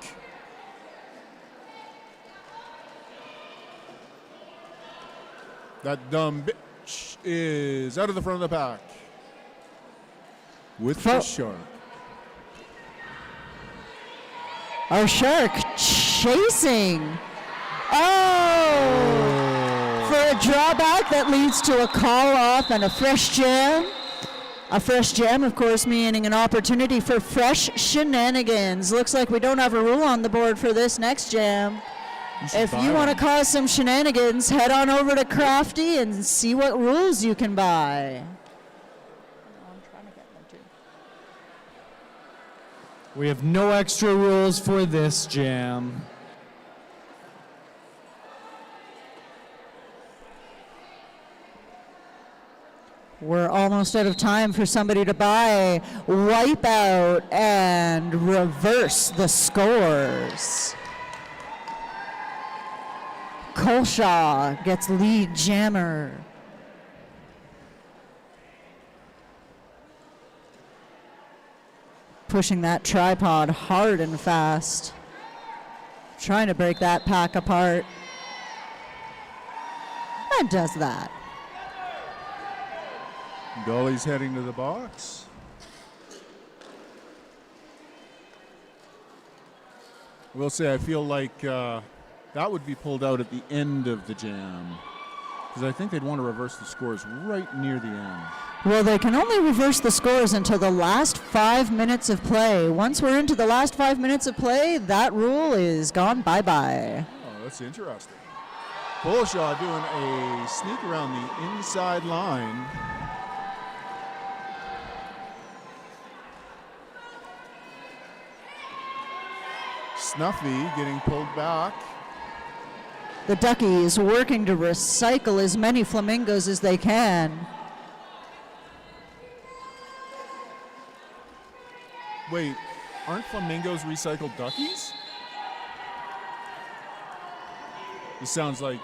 That dumb bitch is out of the front of the pack with the shark. Our shark chasing. Oh! For a drawback that leads to a call off and a fresh jam. A fresh jam, of course, meaning an opportunity for fresh shenanigans. Looks like we don't have a rule on the board for this next jam. If you want to cause some shenanigans, head on over to Crafty and see what rules you can buy. We have no extra rules for this jam. We're almost out of time for somebody to buy Wipeout and reverse the scores. Colshaw gets lead jammer. Pushing that tripod hard and fast. Trying to break that pack apart. And does that. Gully's heading to the box. I will say I feel like that would be pulled out at the end of the jam, because I think they'd want to reverse the scores right near the end. Well, they can only reverse the scores until the last 5 minutes of play. Once we're into the last 5 minutes of play, that rule is gone bye-bye. Oh, that's interesting. Bullshaw doing a sneak around the inside line. Snuffy getting pulled back. The Duckies working to recycle as many flamingos as they can. Wait, aren't flamingos recycled duckies? This sounds like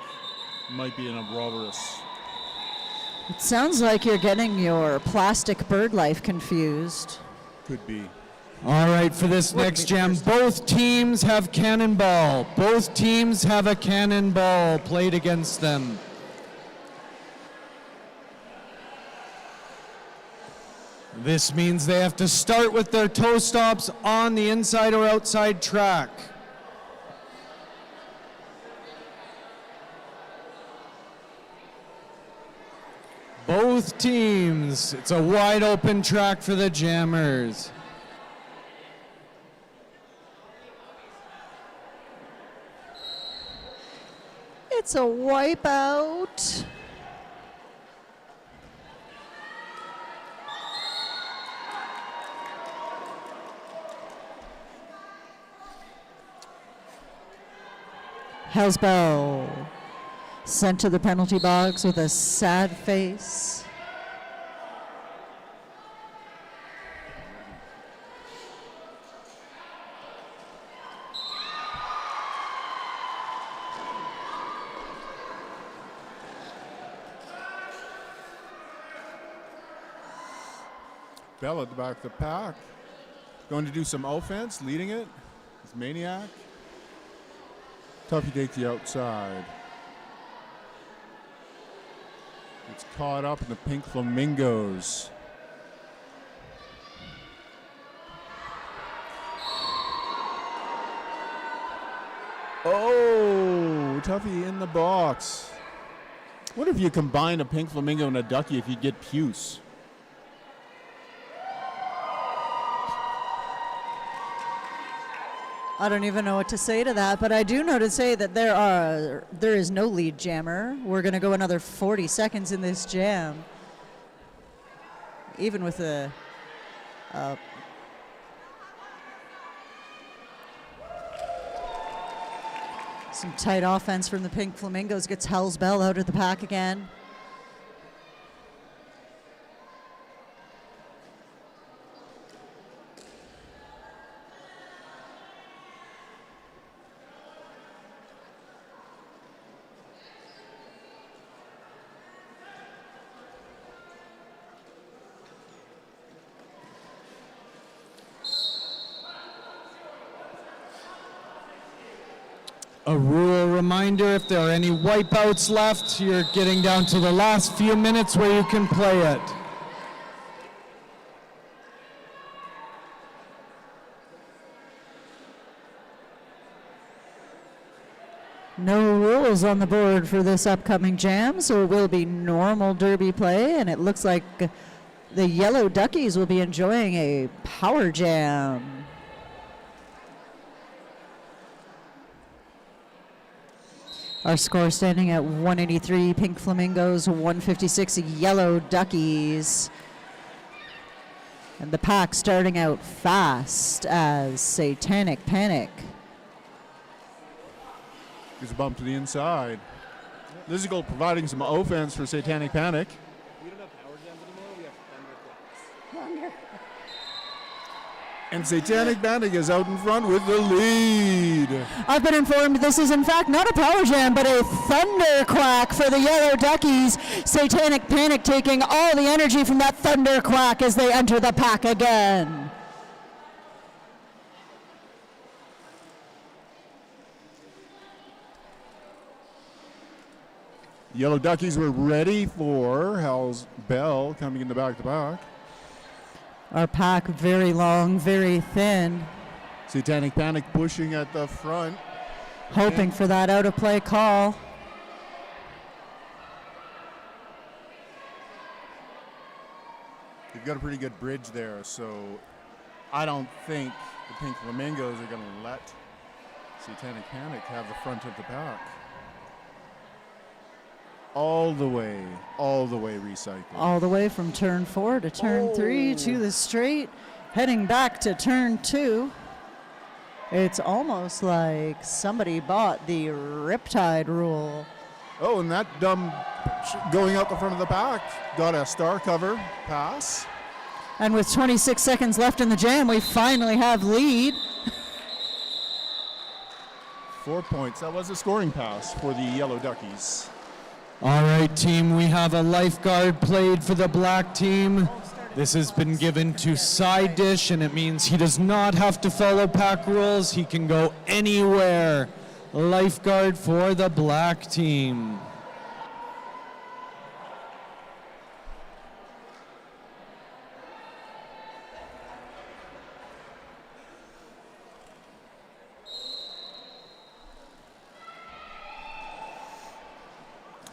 it might be an ouroboros. It sounds like you're getting your plastic bird life confused. Could be. All right, for this next jam, both teams have cannonball. Both teams have a cannonball played against them. This means they have to start with their toe stops on the inside or outside track. Both teams, it's a wide open track for the jammers. It's a wipeout. Hellsbell sent to the penalty box with a sad face. Bell at the back of the pack. Going to do some offense, leading it. It's Maniac. Tuffy takes the outside. It's caught up in the pink flamingos. Oh, Tuffy in the box. What if you combine a pink flamingo and a ducky if you get puce? I don't even know what to say to that, but I do know to say that there is no lead jammer. We're going to go another 40 seconds in this jam. Even with a some tight offense from the Pink Flamingos, gets Hell's Bell out of the pack again. A rule reminder, if there are any wipeouts left, you're getting down to the last few minutes where you can play it. No rules on the board for this upcoming jam, so it will be normal derby play, and it looks like the Yellow Duckies will be enjoying a power jam. Our score standing at 183 Pink Flamingos, 156 Yellow Duckies. And the pack starting out fast as Satanic Panic. Gives a bump to the inside. Lizigal providing some offense for Satanic Panic. We don't have power jams anymore, we have thunder claps. And Satanic Panic is out in front with the lead. I've been informed this is in fact not a power jam, but a thunderquack for the Yellow Duckies. Satanic Panic taking all the energy from that thunderquack as they enter the pack again. Yellow Duckies were ready for Hell's Bell coming in the back to back. Our pack very long, very thin, Satanic Panic pushing at the front. hoping for that out of play call. They've got a pretty good bridge there, so I don't think the Pink Flamingos are going to let Satanic Panic have the front of the pack. all the way recycled. All the way from turn 4 to turn 3 to the straight, heading back to turn 2. It's almost like somebody bought the Riptide rule. Oh, and that dumb going out the front of the pack got a star cover pass. And with 26 seconds left in the jam, we finally have lead. 4 points. That was a scoring pass for the Yellow Duckies. All right, team, we have a lifeguard played for the black team. This has been given to side dish, and it means he does not have to follow pack rules. He can go anywhere. Lifeguard for the black team.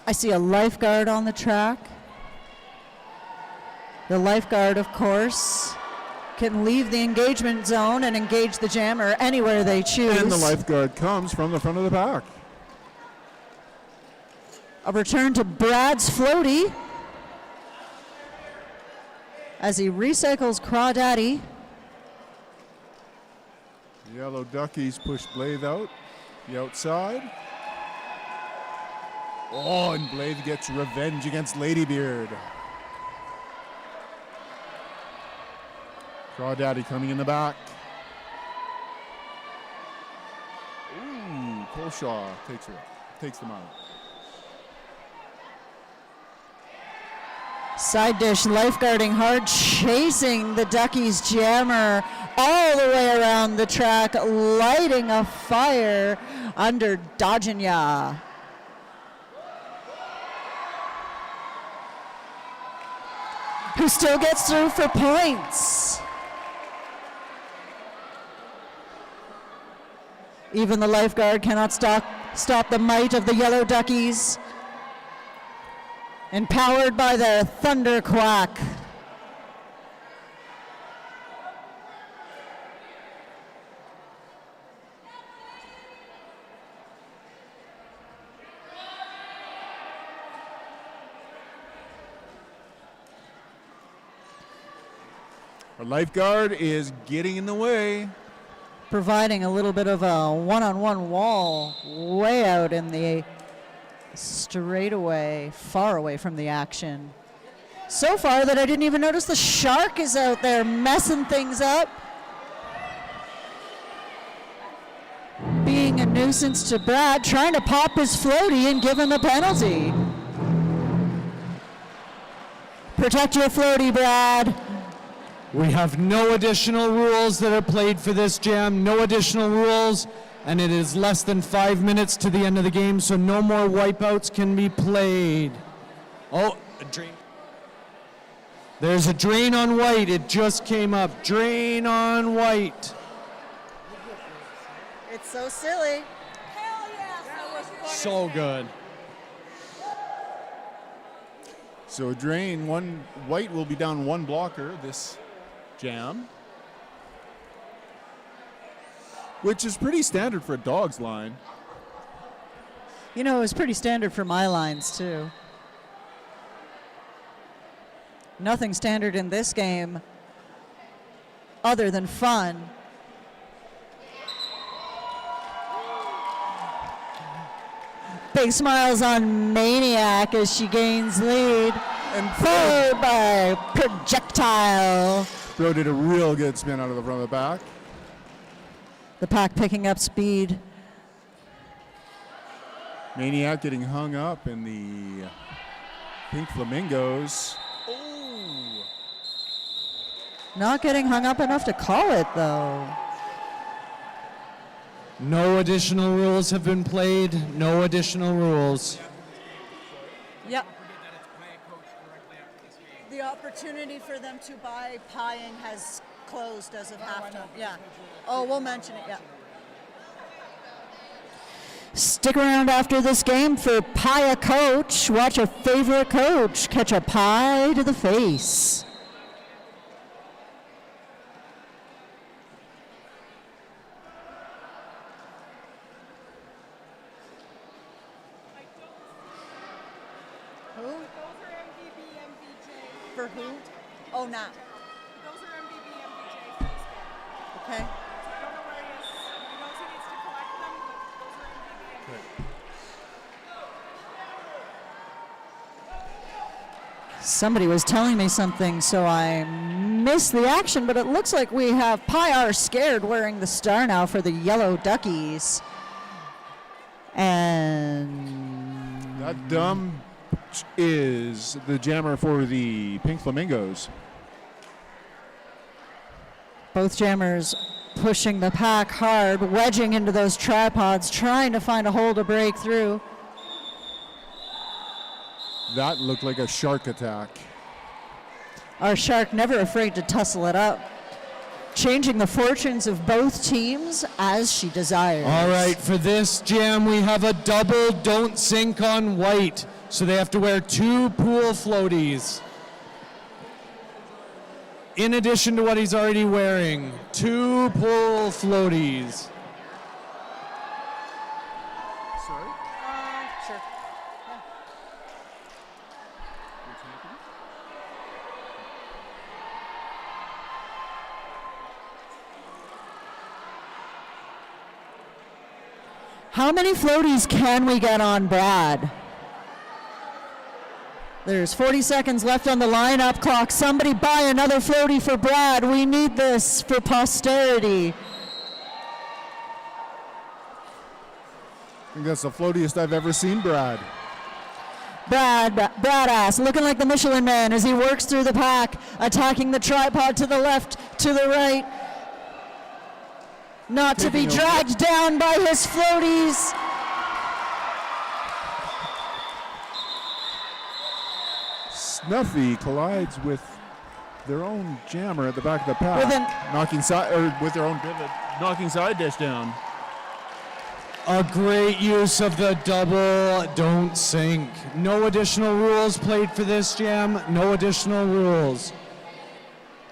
I see a lifeguard on the track. The lifeguard, of course, can leave the engagement zone and engage the jammer anywhere they choose. And the lifeguard comes from the front of the pack. A return to Brad's floaty as he recycles Crawdaddy. The Yellow Duckies push Blythe out, the outside. Oh, and Blythe gets revenge against Ladybeard. Crawdaddy coming in the back. Ooh, Colshaw takes them out. Side dish lifeguarding hard, chasing the Duckies jammer all the way around the track, lighting a fire under Dodgenya. Who still gets through for points. Even the lifeguard cannot stop the might of the Yellow Duckies. Empowered by the Thunder Quack. Our lifeguard is getting in the way. Providing a little bit of a one-on-one wall way out in the straightaway, far away from the action. So far that I didn't even notice the shark is out there messing things up. Being a nuisance to Brad, trying to pop his floaty and give him a penalty. Protect your floaty, Brad. We have no additional rules that are played for this jam, no additional rules, and it is less than 5 minutes to the end of the game, so no more wipeouts can be played. Oh, a drain. There's a drain on white, it just came up. Drain on white. It's so silly. Hell yes! So good. So drain, one white will be down one blocker this jam, which is pretty standard for a dog's line. You know, it was pretty standard for my lines, too. Nothing standard in this game other than fun. Big smiles on Maniac as she gains lead. And Followed by Projectile. Bro did a real good spin out of the front of the back. The pack picking up speed. Maniac getting hung up in the Pink Flamingos. Not getting hung up enough to call it, though. No additional rules have been played, no additional rules. Yep. The opportunity for them to buy pieing has closed as of halftime. Yeah. Oh, we'll mention it, yeah. Stick around after this game for Pie a Coach. Watch a favorite coach catch a pie to the face. Who? Those are MVB, MVJ. For who? Oh, nah. Those are MVB, MVJ for the score. Okay. I don't know where he is. He knows he needs to collect them, but those are MVB, MVJ. Somebody was telling me something, so I missed the action, but it looks like we have Pyar Scared wearing the star now for the Yellow Duckies. And That dumb is the jammer for the Pink Flamingos. both jammers pushing the pack hard, wedging into those tripods, trying to find a hole to break through. That looked like a shark attack. Our shark never afraid to tussle it up, changing the fortunes of both teams as she desires. All right, for this jam, we have a double don't sink on white. So they have to wear 2 pool floaties. In addition to what he's already wearing, 2 pool floaties. Sorry? Sure. How many floaties can we get on Brad? There's 40 seconds left on the lineup clock. Somebody buy another floaty for Brad. We need this for posterity. I think that's the floatiest I've ever seen, Brad. Brad-ass, looking like the Michelin Man as he works through the pack, attacking the tripod to the left, to the right. Not to be Taking a- dragged down by his floaties. Snuffy collides with their own jammer at the back of the pack, With an- knocking side or with their own pivot, knocking side dish down. A great use of the double don't sink. No additional rules played for this jam. No additional rules.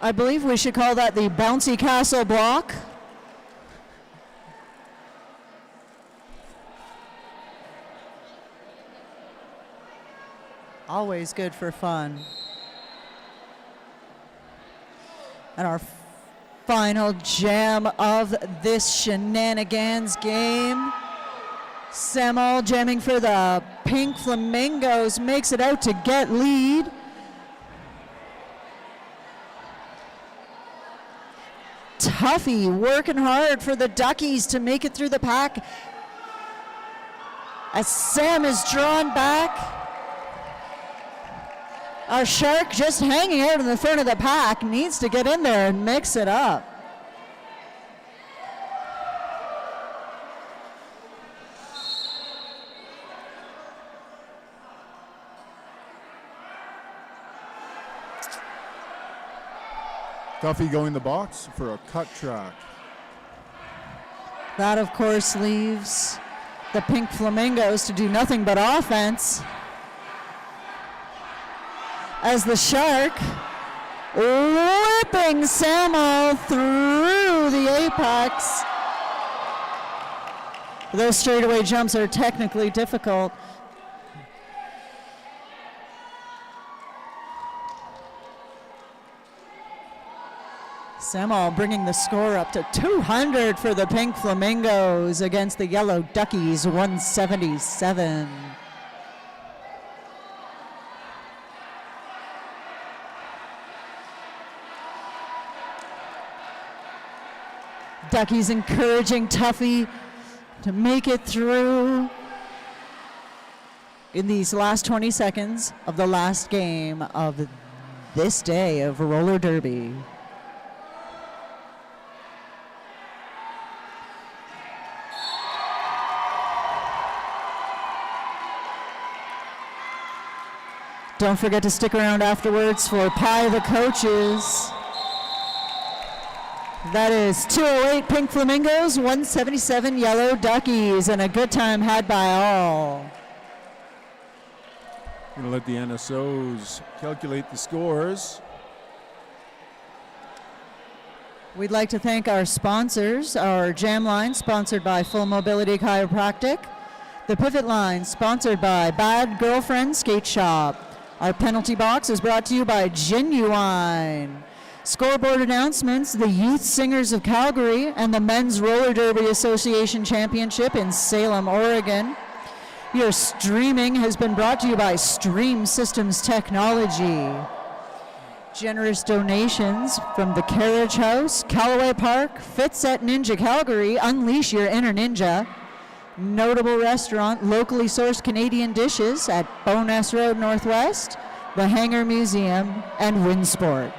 I believe we should call that the bouncy castle block. Always good for fun. And our final jam of this Shenanigans game. Samol jamming for the Pink Flamingos, makes it out to get lead. Tuffy working hard for the Duckies to make it through the pack. As Sam is drawn back. Our shark just hanging out in the front of the pack needs to get in there and mix it up. Duffy going the box for a cut track. That, of course, leaves the Pink Flamingos to do nothing but offense. As the shark whipping Samo through the apex. Those straightaway jumps are technically difficult. Samo bringing the score up to 200 for the Pink Flamingos against the Yellow Duckies, 177. Duckies encouraging Tuffy to make it through in these last 20 seconds of the last game of this day of roller derby. Don't forget to stick around afterwards for Pie the Coaches. That is 208 Pink Flamingos, 177 Yellow Duckies, and a good time had by all. Gonna let the NSOs calculate the scores. We'd like to thank our sponsors, our Jam Line, sponsored by Full Mobility Chiropractic, The pivot line, sponsored by Bad Girlfriend Skate Shop. Our penalty box is brought to you by Genuine. Scoreboard announcements, the Youth Singers of Calgary and the Men's Roller Derby Association Championship in Salem, Oregon. Your streaming has been brought to you by Stream Systems Technology. Generous donations from the Carriage House, Callaway Park, Fitset Ninja Calgary, unleash your inner ninja. Notable restaurant, locally sourced Canadian dishes at Bowness Road Northwest, the Hangar Museum, and Windsport.